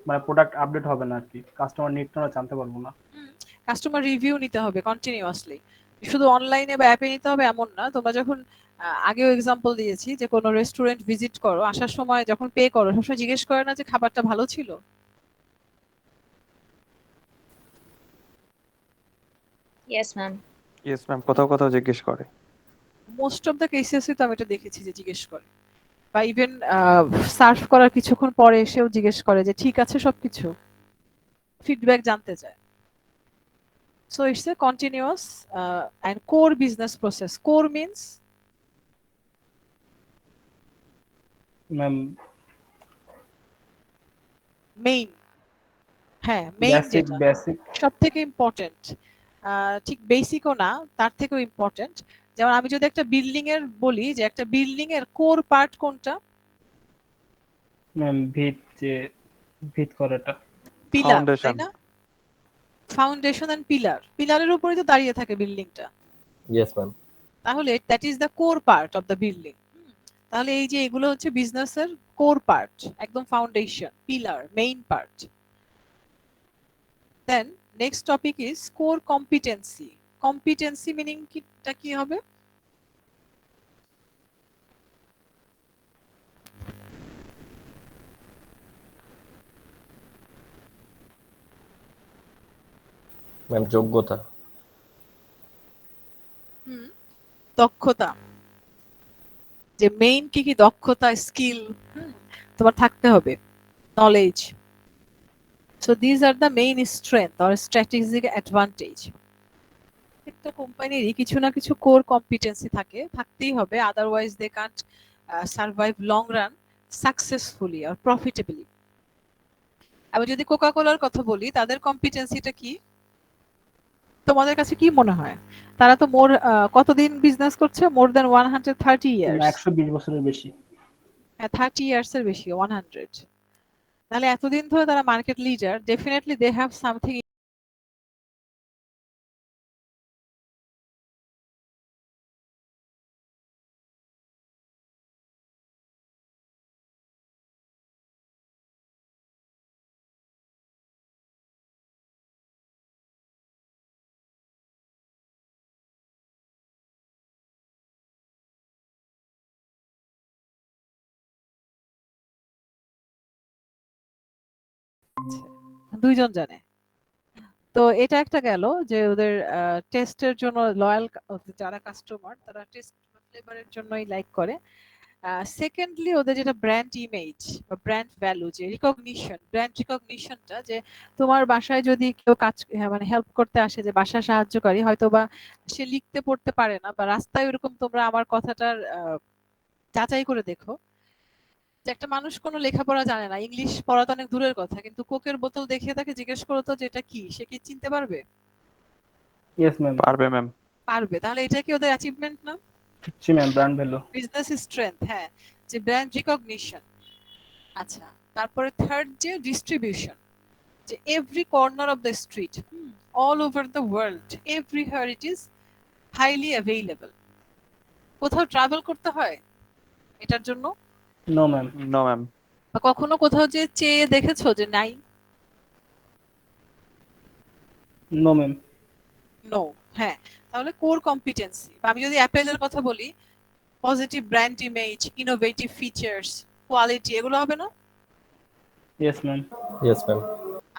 Speaker 5: মানে প্রোডাক্ট আপডেট হবে না আর কি। কাস্টমার নিডটা আমরা জানতে পারবো না।
Speaker 1: কাস্টমার রিভিউ নিতে হবে কন্টিনিউয়াসলি, শুধু অনলাইনে বা অ্যাপে নিতে হবে এমন না। তোমরা যখন আগেও এক্সাম্পল দিয়েছি যে কোনো রেস্টুরেন্ট ভিজিট করো, আসার সময় যখন পে করো, সবসময় জিজ্ঞেস করে না যে খাবারটা ভালো ছিল?
Speaker 6: Yes, ma'am.
Speaker 2: ইয়েস ম্যাম, কোথাও কোথাও জিজ্ঞেস করে।
Speaker 1: মোস্ট অফ দ্য কেসেসই তো আমি এটা দেখেছি যে জিজ্ঞেস করে, বা ইভেন সার্ভ করার কিছুক্ষণ পরে এসেও জিজ্ঞেস করে যে ঠিক আছে সবকিছু, ফিডব্যাক জানতে চায়। So it's A continuous and core business process. Core means
Speaker 5: ma'am
Speaker 1: main, হ্যাঁ মেইন,
Speaker 5: বেসিক
Speaker 1: যেটা
Speaker 5: বেসিক
Speaker 1: সব থেকে ইম্পর্টেন্ট, ঠিক বেসিকও না, তার থেকেও ইম্পর্টেন্ট। যেমন আমি যদি একটা বিল্ডিং এর বলি যে একটা বিল্ডিং এর কোর পার্ট কোনটা?
Speaker 5: ম্যাম ভিত যে ভিত করাটা।
Speaker 1: পিলার, তাই
Speaker 2: ফাউন্ডেশন।
Speaker 1: না? ফাউন্ডেশন এন্ড পিলার, পিলারের উপরে তো দাঁড়িয়ে থাকে বিল্ডিংটা।
Speaker 3: Yes ma'am.
Speaker 1: তাহলে that is the core part of the building. তাহলে এই যে এগুলো হচ্ছে বিজনেসের কোর পার্ট, একদম foundation, pillar, main part. Then next topic is core competency. Competency meaning কিটা কি হবে?
Speaker 3: ম্যাম যোগ্যতা।
Speaker 1: দক্ষতা। যে মেইন কি কি দক্ষতা, স্কিল তোমার থাকতে হবে, knowledge. So this are the main strength or strategic advantage. একটা কোম্পানিরই কিছু না কিছু কোর কম্পিটেন্সি থাকতেই হবে, otherwise they can't survive long run successfully আর প্রফিটেবলি। আমি যদি কোকা কোলার কথা বলি, তাদের কম্পিটেন্সিটা কি তোমাদের কাছে কি মনে হয়? তারা তো কতদিন বিজনেস করছে? মোর দেন 130 ইয়ার্স।
Speaker 5: 120 বছরের বেশি।
Speaker 1: 30 ইয়ার্স এর বেশি, 100। তাহলে এতদিন ধরে তারা market leader, definitely they have something দুইজন জানে। তো এটা একটা গেল যে ওদের টেস্টের জন্য লয়াল যারা কাস্টমার তারা টেস্ট ফ্লেভারের জন্যই লাইক করে। সেকেন্ডলি ওদের যেটা ব্র্যান্ড ইমেজ বা ব্র্যান্ড ভ্যালু, যে রিকগনিশন, ব্র্যান্ড রিকগনিশনটা, যে তোমার বাসায় যদি কেউ কাজ মানে হেল্প করতে আসে, যে বাসায় সাহায্যকারী, হয়তো বা সে লিখতে পড়তে পারে না, বা রাস্তায় ওরকম তোমরা আমার কথাটার যাচাই করে দেখো যে একটা মানুষ কোনো লেখাপড়া জানে না, ইংলিশ পড়া তো অনেক দূরের কথা, কিন্তু কোকের বোতল দেখিয়ে তাকে জিজ্ঞেস করো তো যে এটা কি, সে কি চিনতে পারবে?
Speaker 5: Yes ma'am.
Speaker 2: পারবে ম্যাম।
Speaker 1: পারবে। তাহলে এটা কি ওদের অ্যাচিভমেন্ট না?
Speaker 5: জি ma'am, brand value.
Speaker 1: Business strength, হ্যাঁ, যে ব্র্যান্ড রিকগনিশন। আচ্ছা, তারপরে থার্ড যে ডিস্ট্রিবিউশন, যে every corner of the street, all over the world, everywhere it is highly available. কোথাও ট্রাভেল করতে হয় এটার জন্য?
Speaker 5: No ma'am.
Speaker 2: No ma'am.
Speaker 1: বা কখনো কোথাও যে চেয়ে দেখেছো যে নাই?
Speaker 5: No ma'am.
Speaker 1: নো। হ্যাঁ, তাহলে কোর কম্পিটেন্সি, বা আমি যদি অ্যাপেলের কথা বলি, positive brand image, innovative features, quality, এগুলো হবে না?
Speaker 5: Yes ma'am.
Speaker 3: Yes ma'am.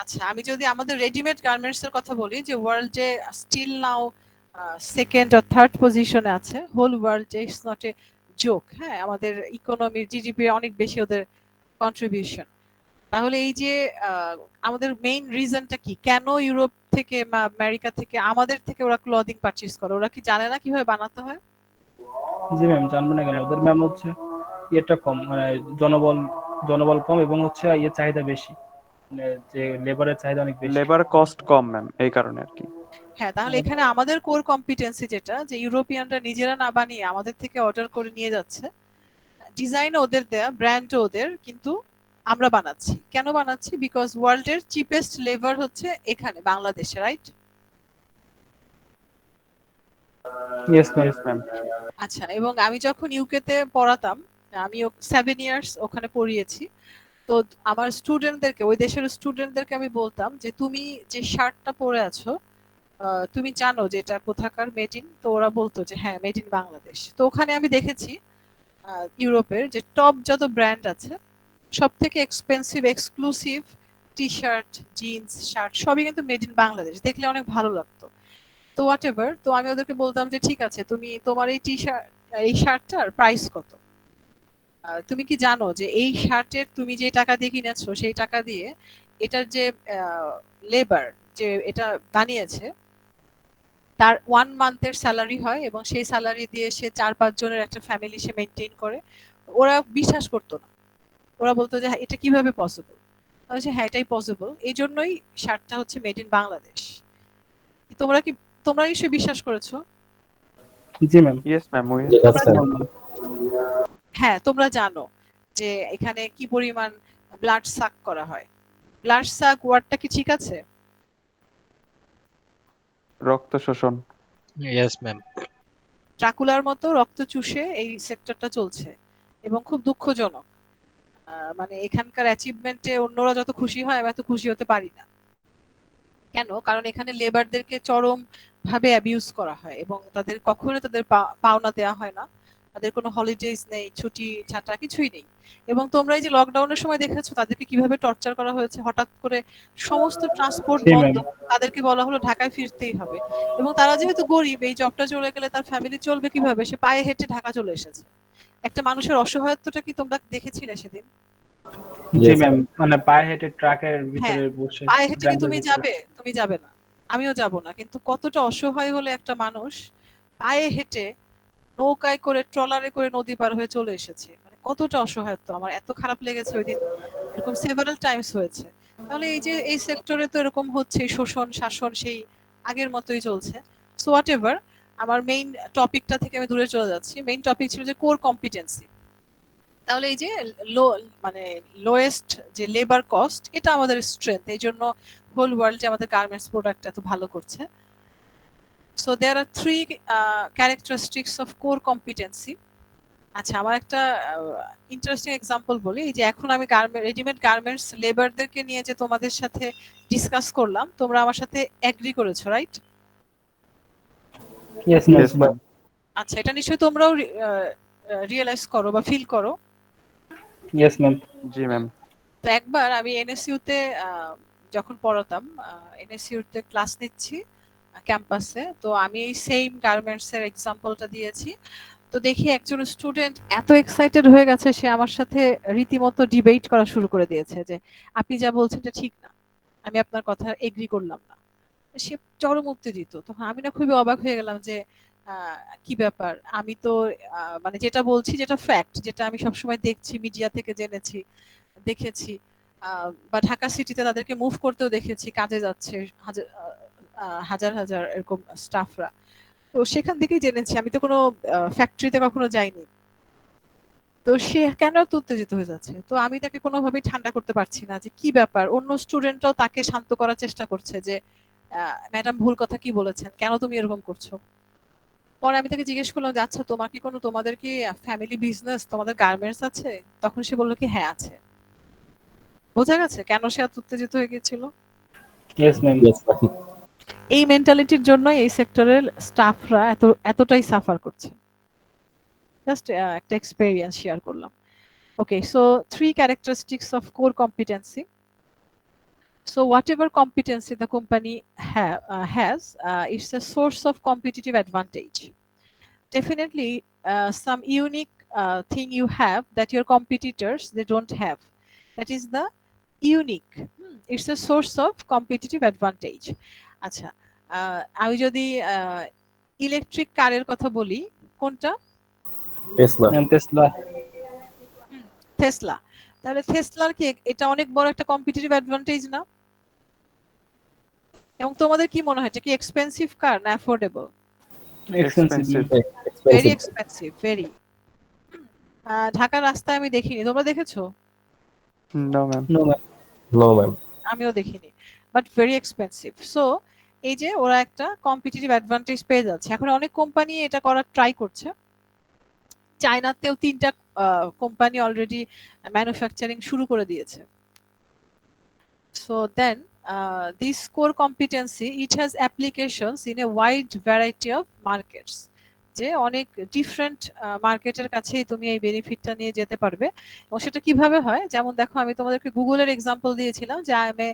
Speaker 1: আচ্ছা, আমি যদি আমাদের রেডিমেড গার্মেন্টস এর কথা বলি, যে ওয়ার্ল্ডে still now second or third পজিশনে আছে, হোল ওয়ার্ল্ডে, ইটস নট এ জোক। হ্যাঁ, আমাদের ইকোনমির জিডিপি অনেক বেশি ওদের কন্ট্রিবিউশন। তাহলে এই যে আমাদের মেইন রিজনটা কি, কেন ইউরোপ থেকে বা আমেরিকা থেকে আমাদের থেকে ওরা ক্লদিং পারচেজ করে? ওরা কি জানে না কিভাবে বানাতে হয়?
Speaker 5: জি ম্যাম, জানবে না কেন? ওদের ম্যাম হচ্ছে ইয়েটা কম, মানে জনবল কম, এবং হচ্ছে ইয়ে চাহিদা বেশি, মানে যে লেবারের চাহিদা অনেক বেশি।
Speaker 2: লেবার কস্ট কম ম্যাম, এই কারণে আর কি।
Speaker 1: হ্যাঁ, তাহলে এখানে আমাদের কোর কম্পিটেন্সি যেটা, যে ইউরোপিয়ানরা নিজেরা না বানিয়ে আমাদের থেকে অর্ডার করে নিয়ে যাচ্ছে, ডিজাইন ওদের দেয়া, ব্র্যান্ড ওদের, কিন্তু আমরা বানাচ্ছি। কেন বানাচ্ছি? বিকজ ওয়ার্ল্ডের চিপেস্ট লেবার হচ্ছে এখানে বাংলাদেশে, right?
Speaker 5: Yes ma'am.
Speaker 2: Yes ma'am.
Speaker 1: আচ্ছা, এবং আমি যখন ইউকে তে পড়াতাম, আমি 7 ইয়ার্স ওখানে পড়িয়েছি, তো আমার স্টুডেন্টদেরকে, ওই দেশের স্টুডেন্টদেরকে আমি বলতাম যে তুমি যে শার্টটা পরে আছো, তুমি জানো যে এটা কোথাকার মেড ইন? তো ওরা বলতো যে হ্যাঁ, মেড ইন বাংলাদেশ। তো ওখানে আমি দেখেছি ইউরোপের যে টপ যত ব্র্যান্ড আছে, সব থেকে expensive exclusive T shirt, jeans, shirt সবই কিন্তু মেড ইন বাংলাদেশ। দেখলে অনেক ভালো লাগতো। তো হোয়াট এভার, তো আমি ওদেরকে বলতাম যে ঠিক আছে, তুমি তোমার এই টি শার্ট, এই শার্টটার প্রাইস কত? তুমি কি জানো যে এই শার্টের তুমি যে টাকা দিয়ে কিনেছো, সেই টাকা দিয়ে এটার যে লেবার, যে এটা বানিয়েছে, তার 1 মান্থের স্যালারি হয়, এবং সেই স্যালারি দিয়ে সে 4-5 জনের একটা ফ্যামিলি সে মেনটেন করে। ওরা বিশ্বাস করতো না, ওরা বলতো যে এটা কিভাবে পসিবল? হ্যাঁ, এটাই পসিবল, এই জন্যই শার্টটা হচ্ছে মেড ইন বাংলাদেশ। তোমরা নিশ্চয়ই বিশ্বাস করেছো?
Speaker 5: জি ম্যাম।
Speaker 2: Yes ma'am.
Speaker 1: হ্যাঁ, তোমরা জানো যে এখানে কি পরিমাণ ব্লাড সাক করা হয়। ব্লাড সাক ওয়ার্ডটা কি ঠিক আছে?
Speaker 2: রক্ত শোষণ।
Speaker 7: Yes ma'am.
Speaker 1: ড্রাকুলার মতো রক্ত চুষে এই সেক্টরটা চলছে, এবং খুব দুঃখজনক। মানে এখানকার অ্যাচিভমেন্টে অন্যরা যত খুশি হয়, আমি এত খুশি হতে পারি না। কেন? কারণ এখানে লেবারদেরকে চরম ভাবে অ্যাবিউজ করা হয়, এবং তাদের কখনো তাদের পাওনা দেওয়া হয় না। তাদের কোনো হলিডেজ নেই, ছুটি ছাটা কিছুই নেই। এবং তোমরা এই যে লকডাউনের সময় দেখেছো তাদেরকে কিভাবে টর্চার করা হয়েছে। হঠাৎ করে সমস্ত ট্রান্সপোর্ট
Speaker 5: জি
Speaker 1: বন্ধ,
Speaker 5: ম্যাম।
Speaker 1: তাদেরকে বলা হলো ঢাকায় ফিরতেই হবে। এবং তারা যেহেতু গরিব, এই জবটা চলে গেলে তার ফ্যামিলি চলবে কিভাবে? সে পায়ে হেঁটে ঢাকা চলে এসেছে। একটা মানুষের অসহায়ত্বটা কি তোমরা দেখেছিলে সেদিন?
Speaker 5: জি ম্যাম, মানে পায়ে হেঁটে ট্রাকের
Speaker 1: হ্যাঁ,
Speaker 5: ভিতরে বসে।
Speaker 1: পায়ে হেঁটে কি তুমি
Speaker 5: জ্যামের ভিতরে।
Speaker 1: যাবে? তুমি যাবে না, আমিও যাব না। কিন্তু কতটা অসহায় হলে একটা মানুষ পায়ে হেঁটে, নৌকায় করে, ট্রলারে করে নদী পার হয়ে চলে এসেছে, মানে কতটা অসহায়ত্ব! আমার এত খারাপ লেগেছে ওই দিন। এরকম সেভারাল টাইমস হয়েছে। তাহলে এই যে এই সেক্টরে তো এরকম হচ্ছে, শোষণ শাসন সেই আগের মতোই চলছে। সো হোয়াট এভার, আমার মেইন টপিকটা থেকে আমি দূরে চলে যাচ্ছি। মেইন টপিক ছিল যে কোর কম্পিটেন্সি। তাহলে এই যে লো, মানে লোয়েস্ট যে লেবার কস্ট, এটা আমাদের স্ট্রেংথ, এই জন্য হোল ওয়ার্ল্ডে আমাদের গার্মেন্টস প্রোডাক্ট এত ভালো করছে। So there are 3 characteristics of core competency. আচ্ছা, আমার একটা ইন্টারেস্টিং এক্সাম্পল বলি। এই যে এখন আমি রেডিমেড গার্মেন্টস লেবারদেরকে নিয়ে যে তোমাদের সাথে ডিসকাস করলাম, তোমরা আমার সাথে এগ্রি করেছো, right?
Speaker 5: Yes
Speaker 2: yes
Speaker 5: ma'am.
Speaker 2: Ma'am.
Speaker 1: আচ্ছা, এটা নিশ্চয়ই তোমরাও রিয়েলাইজ করো বা ফিল করো।
Speaker 5: Yes ma'am.
Speaker 2: জি ম্যাম।
Speaker 1: তো একবার আমি এনএসইউ তে যখন পড়াতাম এনএসইউতে ক্লাস নিচ্ছি ক্যাম্পাসে, তো আমি এই সেম গার্মেন্টস এর এক্সাম্পলটা দিয়েছি। তো দেখি একজন স্টুডেন্ট এত এক্সাইটেড হয়ে গেছে, সে আমার সাথে রীতিমতো ডিবেট করা শুরু করে দিয়েছে যে আপনি যা বলছেন এটা ঠিক না, আমি আপনার কথা এগ্রি করলাম না। সে চরম উত্তেজিত। তখন আমি না খুবই অবাক হয়ে গেলাম যে কি ব্যাপার, আমি তো মানে যেটা বলছি যেটা ফ্যাক্ট, যেটা আমি সবসময় দেখছি, মিডিয়া থেকে জেনেছি, দেখেছি, বা ঢাকা সিটিতে তাদেরকে মুভ করতেও দেখেছি, কাজে যাচ্ছে হাজার হাজার হাজার এরকম স্টাফরা। তো সেখান থেকেই জেনেছি, আমি তো কোনো ফ্যাক্টরিতে কখনো যাইনি। তো সে কেন এত উত্তেজিত হয়ে যাচ্ছে? তো আমি তাকে কোনোভাবেই ঠান্ডা করতে পারছি না যে কি ব্যাপার। অন্য স্টুডেন্টরাও তাকে শান্ত করার চেষ্টা করছে যে ম্যাডাম ভুল কথা কি বলেছেন, কেন তুমি এরকম করছো। পরে আমি তাকে জিজ্ঞেস করলাম যে আচ্ছা তোমাদের কি ফ্যামিলি বিজনেস, তোমাদের গার্মেন্টস আছে? তখন সে বললো কি হ্যাঁ আছে। বোঝা গেছে কেন সে এত উত্তেজিত হয়ে গেছিল।
Speaker 5: Yes ma'am.
Speaker 1: এই মেন্টালিটির জন্য এই সেক্টরের স্টাফরা এতটাই সাফার করছে। জাস্ট একটা এক্সপেরিয়েন্স শেয়ার করলাম। Okay, so 3 characteristics of core competency. So whatever competency the company has, it's a source of competitive advantage. Definitely, some unique thing you have that your competitors they don't have. That is the unique. It's a source of competitive advantage. আচ্ছা, আমি যদি ইলেকট্রিক কারের কথা বলি, কোনটা?
Speaker 3: টেসলা।
Speaker 5: টেসলা।
Speaker 1: টেসলা। তাহলে টেসলার কি এটা অনেক বড় একটা কম্পিটিটিভ অ্যাডভান্টেজ না? এবং তোমাদের কি মনে হয় এটা কি এক্সপেন্সিভ কার না affordable?
Speaker 5: Expensive.
Speaker 1: Very expensive, very. ঢাকার রাস্তায় আমি দেখিনি, তোমরা দেখেছো?
Speaker 2: No ma'am.
Speaker 5: No ma'am.
Speaker 3: No ma'am.
Speaker 1: আমিও দেখিনি, বাট ভেরি এক্সপেন্সিভ। সো এই যে ওরা একটা কম্পিটিটিভ অ্যাডভান্টেজ পেয়ে যাচ্ছে। এখন অনেক কোম্পানি এটা করার ট্রাই করছে। চায়নাতেও 3টা কোম্পানি অলরেডি ম্যানুফ্যাকচারিং শুরু করে দিয়েছে। So then this core competency it has applications in a wide variety of markets. যে অনেক ডিফারেন্ট মার্কেটের কাছেই তুমি এই বেনিফিটটা নিয়ে যেতে পারবে। এবং সেটা কিভাবে হয়, যেমন দেখো আমি তোমাদেরকে গুগলের এক্সাম্পল দিয়েছিলাম যে I am a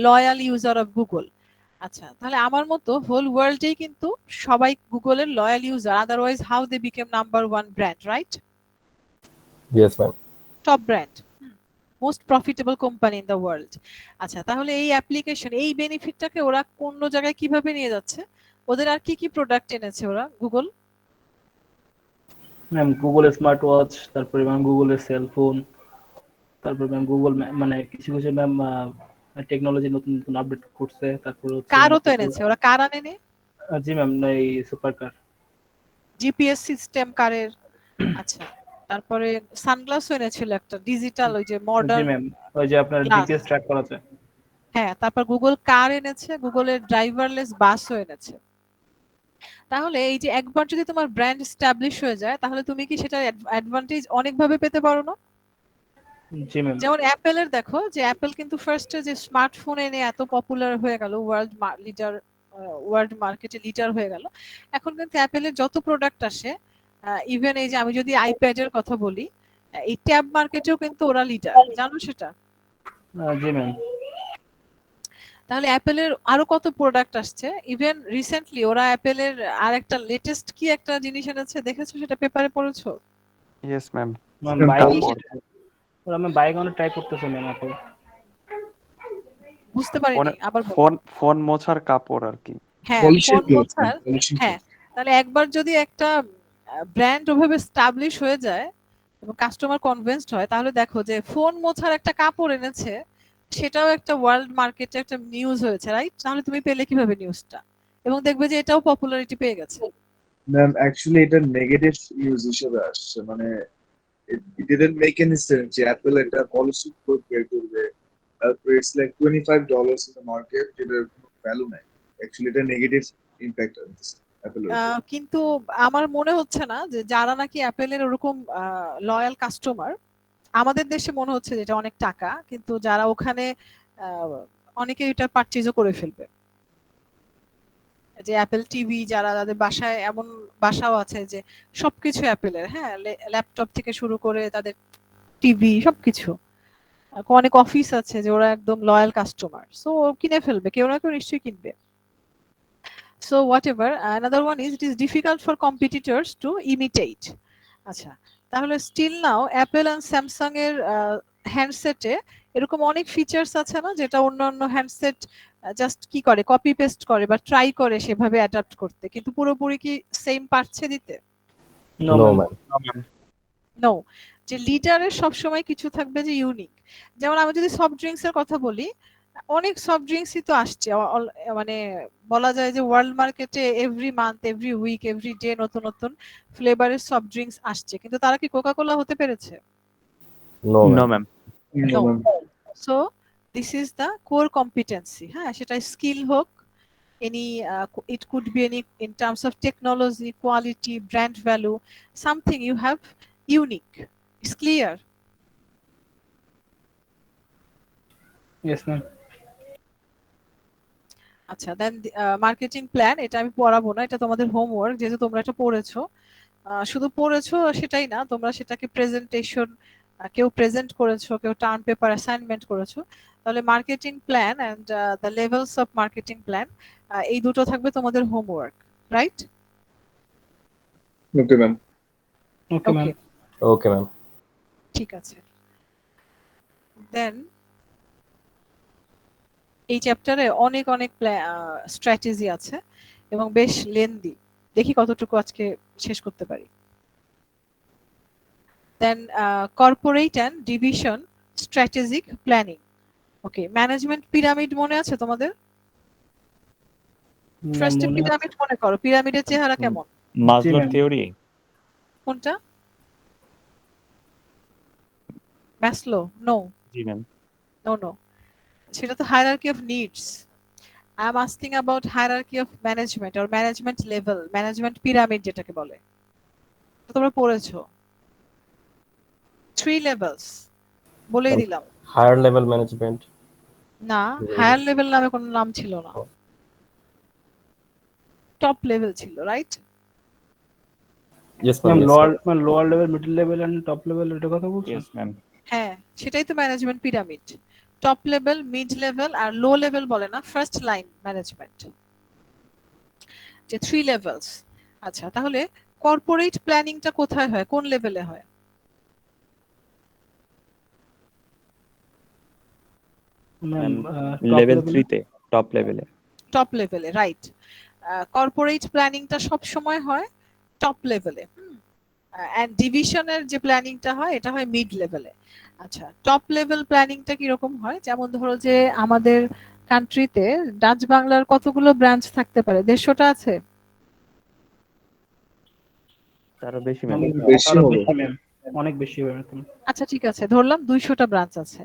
Speaker 1: loyal user of Google. আচ্ছা, তাহলে আমার মতো হোল ওয়ার্ল্ডেই কিন্তু সবাই গুগলের loyal user, otherwise how they became number 1 brand, right?
Speaker 3: Yes ma'am.
Speaker 1: Top brand, most profitable company in the world. আচ্ছা, তাহলে এই অ্যাপ্লিকেশন এই বেনিফিটটাকে ওরা কোন জায়গায় কিভাবে নিয়ে যাচ্ছে? ওদের আর কি প্রোডাক্ট এনেছে ওরা Google?
Speaker 5: Ma'am Google smart watch, তারপরে ম্যাম গুগলের সেলফোন, তারপর ম্যাম গুগল মানে কিছু কিছু ম্যাম টেকনোলজি নতুন নতুন আপডেট করছে। তারপর
Speaker 1: কারও তো এনেছে ওরা, কার আনেনি?
Speaker 5: জি ম্যাম, এই সুপার কার,
Speaker 1: জিপিএস সিস্টেম কারের। আচ্ছা, তারপরে সানগ্লাসও এনেছিল একটা ডিজিটাল, ওই যে
Speaker 5: জি
Speaker 1: মডার্ন।
Speaker 5: ম্যাম, ওই যে আপনার
Speaker 1: Glass.
Speaker 5: জিপিএস ট্র্যাক করা যায়।
Speaker 1: হ্যাঁ, তারপর গুগল কার এনেছে, গুগলের ড্রাইভারলেস বাসও এনেছে। তাহলে এই যে একবার যদি তোমার ব্র্যান্ড এস্টাবলিশ হয়ে যায়, তাহলে তুমি কি সেটা অ্যাডভান্টেজ অনেকভাবে পেতে পারো না?
Speaker 5: জি ম্যাম।
Speaker 1: যেমন অ্যাপেলের দেখো, যে অ্যাপেল কিন্তু ফার্স্টে যে স্মার্টফোন এনে এত পপুলার হয়ে গেল, ওয়ার্ল্ড মার্কেটে লিডার হয়ে গেল। এখন কিন্তু অ্যাপেলের যত প্রোডাক্ট আসে, ইভেন এই যে আমি যদি আইপ্যাডের কথা বলি, এই ট্যাব মার্কেটেও কিন্তু ওরা লিডার, জানো সেটা?
Speaker 5: জি ম্যাম।
Speaker 1: তাহলে অ্যাপেলের আরো কত প্রোডাক্ট আসছে। ইভেন রিসেন্টলি ওরা অ্যাপেলের আর একটা লেটেস্ট কি একটা জিনিস এনেছে, দেখেছো সেটা? পেপারে পড়েছো?
Speaker 2: Yes ma'am.
Speaker 5: Ma'am
Speaker 4: ma'am,
Speaker 5: bike,
Speaker 2: কাপড়।
Speaker 5: ওরা ম্যাম বাইক অনেক ট্রাই করতেছে ম্যাম এখন।
Speaker 1: বুঝতে পারিনি, আবার বলো।
Speaker 2: ফোন মোছার কাপড় আর কি।
Speaker 1: হ্যাঁ,
Speaker 4: পলিশিং
Speaker 1: ফোন
Speaker 4: ক্লথ,
Speaker 1: মোছার।
Speaker 4: পলিশিং
Speaker 1: হ্যাঁ, তাহলে একবার যদি একটা ব্র্যান্ড ওভাবে স্টাবলিশ হয়ে যায় এবং কাস্টমার কনভিন্সড হয়, তাহলে দেখো যে ফোন মোছার একটা কাপড় এনেছে, সেটাও একটা ওয়ার্ল্ড মার্কেটে একটা নিউজ হয়েছে, রাইট? তাহলে তুমি পেলে কিভাবে নিউজটা? এবং দেখবে যে এটাও পপুলারিটি পেয়ে গেছে।
Speaker 4: ম্যাম অ্যাকচুয়ালি এটা নেগেটিভ নিউজ হিসেবে আসছে, মানে it didn't make any sense যে অ্যাপল একটা পলিসি কোড বের করবে, তারপর it's like $25 in the market, যেটার কোনো ভ্যালু নাই। অ্যাকচুয়ালি এটা নেগেটিভ ইমপ্যাক্ট আছে অ্যাপলের।
Speaker 1: কিন্তু আমার মনে হচ্ছে না যে যারা নাকি অ্যাপেলের ওরকম লয়াল কাস্টমার, আমাদের দেশে মনে হচ্ছে যে এটা অনেক টাকা, কিন্তু যারা ওখানে অনেকে এটা পারচেজও করে ফেলবে। যে অ্যাপেল টিভি, যারা তাদের বাসায়, এমন বাসাও আছে যে সবকিছু অ্যাপেলের, হ্যাঁ, ল্যাপটপ থেকে শুরু করে তাদের টিভি সবকিছু। অনেক অফিস আছে যে ওরা একদম লয়াল কাস্টমার, সো কিনে ফেলবে, কেউ না কেউ নিশ্চয়ই কিনবে। So whatever, another one is it is difficult for competitors to imitate. আচ্ছা, তাহলে still now Apple and Samsung এর হ্যান্ডসেটে এরকম অনেক ফিচার্স আছে না, যেটা অন্যান্য হ্যান্ডসেট জাস্ট কি করে, কপি পেস্ট করে বা ট্রাই করে সেভাবে অ্যাডাপ্ট করতে, কিন্তু পুরোপুরি কি সেম পারছে দিতে?
Speaker 5: No
Speaker 3: no
Speaker 5: ma'am.
Speaker 3: Ma'am.
Speaker 1: No. যে লিডারের সবসময় কিছু থাকবে যে ইউনিক। যেমন আমি যদি সফট ড্রিঙ্কস এর কথা বলি, অনেক সফট ড্রিঙ্কসই তো আসছে, মানে বলা যায় যে ওয়ার্ল্ড মার্কেটে every month, every week, every day নতুন নতুন ফ্লেভারের সফট ড্রিঙ্কস আসছে, কিন্তু তারা কি কোকা কোলা হতে পেরেছে?
Speaker 3: No
Speaker 2: no
Speaker 3: ma'am.
Speaker 2: Ma'am.
Speaker 4: No,
Speaker 1: No.
Speaker 4: ma'am.
Speaker 1: So this is the core competency. হ্যাঁ, সেটা স্কিল হোক, any it could be any in terms of technology, quality, brand value, something you have unique. It's clear.
Speaker 5: Yes ma'am.
Speaker 1: আচ্ছা, দেন মার্কেটিং প্ল্যান, এটা আমি পড়াবো না, এটা তোমাদের হোমওয়ার্ক, যেহেতু তোমরা এটা পড়েছো। শুধু পড়েছো সেটাই না, তোমরা সেটাকে প্রেজেন্টেশন, কেউ প্রেজেন্ট করেছো, কেউ টার্ম পেপার অ্যাসাইনমেন্ট করেছো। তাহলে marketing plan and the levels of marketing plan, এই দুটো থাকবে তোমাদের homework, right?
Speaker 4: Okay, ma'am.
Speaker 5: Okay ma'am.
Speaker 1: Okay,
Speaker 3: okay ma'am.
Speaker 1: ঠিক আছে। দেন এই চ্যাপ্টারে অনেক অনেক স্ট্র্যাটেজি আছে এবং বেশ লেন্দি, দেখি কতটুকু আজকে শেষ করতে পারি। Then corporate and division strategic planning. Okay, management pyramid মনে আছে তোমাদের? ফার্স্টে
Speaker 5: মনে
Speaker 1: পিরামিড মনে করো, পিরামিডের চেহারা কেমন?
Speaker 2: মাসলোর
Speaker 5: ma'am.
Speaker 2: থিওরি।
Speaker 1: কোনটা? ম্যাসলো? নো
Speaker 2: জি ম্যাম।
Speaker 1: নো নো, সেটা তো hierarchy of needs. I am asking about hierarchy of management or management level, management pyramid যেটাকে বলে, তোমরা পড়েছো। 3 লেভেলস বলেই দিলাম।
Speaker 3: Higher level management.
Speaker 1: না, হায়ার লেভেল নামে কোনো নাম ছিল না, টপ লেভেল ছিল, right?
Speaker 3: Yes
Speaker 5: ma'am,
Speaker 3: ma'am.
Speaker 5: Lower level, middle level and top level, এটা কথা বলছেন?
Speaker 2: Yes ma'am.
Speaker 1: হ্যাঁ, সেটাই তো management pyramid. Top level, mid level আর লো লেভেল বলে না, ফার্স্ট লাইন ম্যানেজমেন্ট, যে 3 লেভেলস। আচ্ছা, তাহলে কর্পোরেট প্ল্যানিংটা কোথায় হয়, কোন লেভেলে হয়?
Speaker 5: ম্যাম
Speaker 2: লেভেল 3 তে, টপ লেভেলে।
Speaker 1: টপ লেভেলে, রাইট। কর্পোরেট প্ল্যানিংটা সব সময় হয় টপ লেভেলে, এন্ড ডিভিশনের যে প্ল্যানিংটা হয় এটা হয় মিড লেভেলে। আচ্ছা, টপ লেভেল প্ল্যানিংটা কিরকম হয়? যেমন ধরো যে আমাদের কান্ট্রিতে ডাচ বাংলার কতগুলো ব্রাঞ্চ থাকতে পারে? 150টা আছে?
Speaker 2: তারও বেশি ম্যাম।
Speaker 4: বেশি
Speaker 5: আরো
Speaker 4: হবে।
Speaker 5: বেশি ম্যাম, অনেক বেশি হবে এরকম।
Speaker 1: আচ্ছা ঠিক আছে, ধরলাম 200টা ব্রাঞ্চ আছে।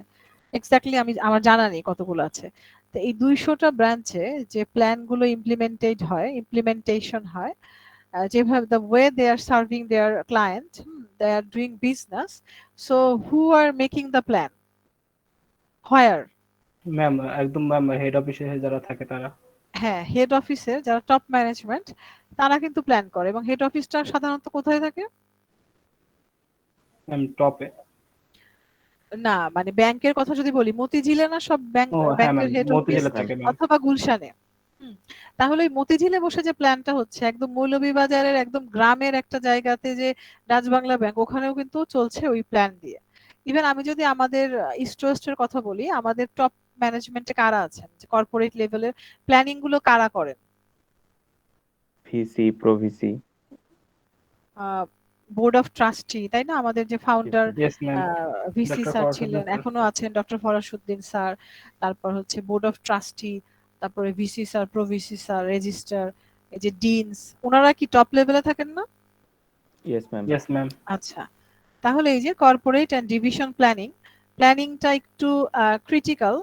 Speaker 1: এক্স্যাক্টলি আমার জানা নেই কতগুলো আছে। তো এই 200টা ব্রাঞ্চে যে প্ল্যানগুলো ইমপ্লিমেন্টেশন হয়, যেভাবে the way they are serving their client, they are doing business, so who are making the plan, where?
Speaker 5: Ma'am একদম ম্যাম, হেড অফিসে যারা থাকে তারা।
Speaker 1: হ্যাঁ, হেড অফিসে যারা টপ ম্যানেজমেন্ট তারা কিন্তু প্ল্যান করে, এবং হেড অফিসটা সাধারণত কোথায় থাকে?
Speaker 5: ম্যাম টপে।
Speaker 1: না, মানে ব্যাংকের কথা যদি বলি, মতিঝিলে না সব ব্যাংক,
Speaker 5: ও হ্যাঁ
Speaker 1: ব্যাংকের
Speaker 5: ম্যাম,
Speaker 1: হেড অফিস,
Speaker 5: মতিঝিলে থাকে ম্যাম।
Speaker 1: অথবা গুলশানে। তাহলে ওই মতিঝিলে বসে যে প্ল্যানটা হচ্ছে, একদম মৌলভীবাজারের একদম গ্রামের একটা জায়গাতে যে ডাচবাংলা ব্যাংক, ওখানেও কিন্তু চলছে ওই প্ল্যান দিয়ে। ইভেন আমি যদি আমাদের ইস্ট ওয়েস্টের কথা বলি, আমাদের টপ ম্যানেজমেন্টে কারা আছেন, যে কর্পোরেট লেভেলের প্ল্যানিং গুলো কারা করেন?
Speaker 2: VC, pro-VC.
Speaker 1: Board of trustee, তাই না? আমাদের যে founder
Speaker 5: yes ma'am.
Speaker 1: VC
Speaker 5: doctor
Speaker 1: sir
Speaker 5: Farasuddin
Speaker 1: ছিলেন,
Speaker 5: স্যার।
Speaker 1: এখনো আছেন ডক্টর ফরাসুদ্দিন স্যার। তারপর হচ্ছে বোর্ড অফ ট্রাস্টি, তারপরে VC sir, pro-VC sir, registrar, এই যে ডিনস, ওনারা কি টপ লেভেলে থাকেন না?
Speaker 2: Yes ma'am.
Speaker 5: Yes ma'am.
Speaker 1: আচ্ছা, তাহলে এই যে কর্পোরেট এন্ড ডিভিশন প্ল্যানিংটা একটু ক্রিটিক্যাল,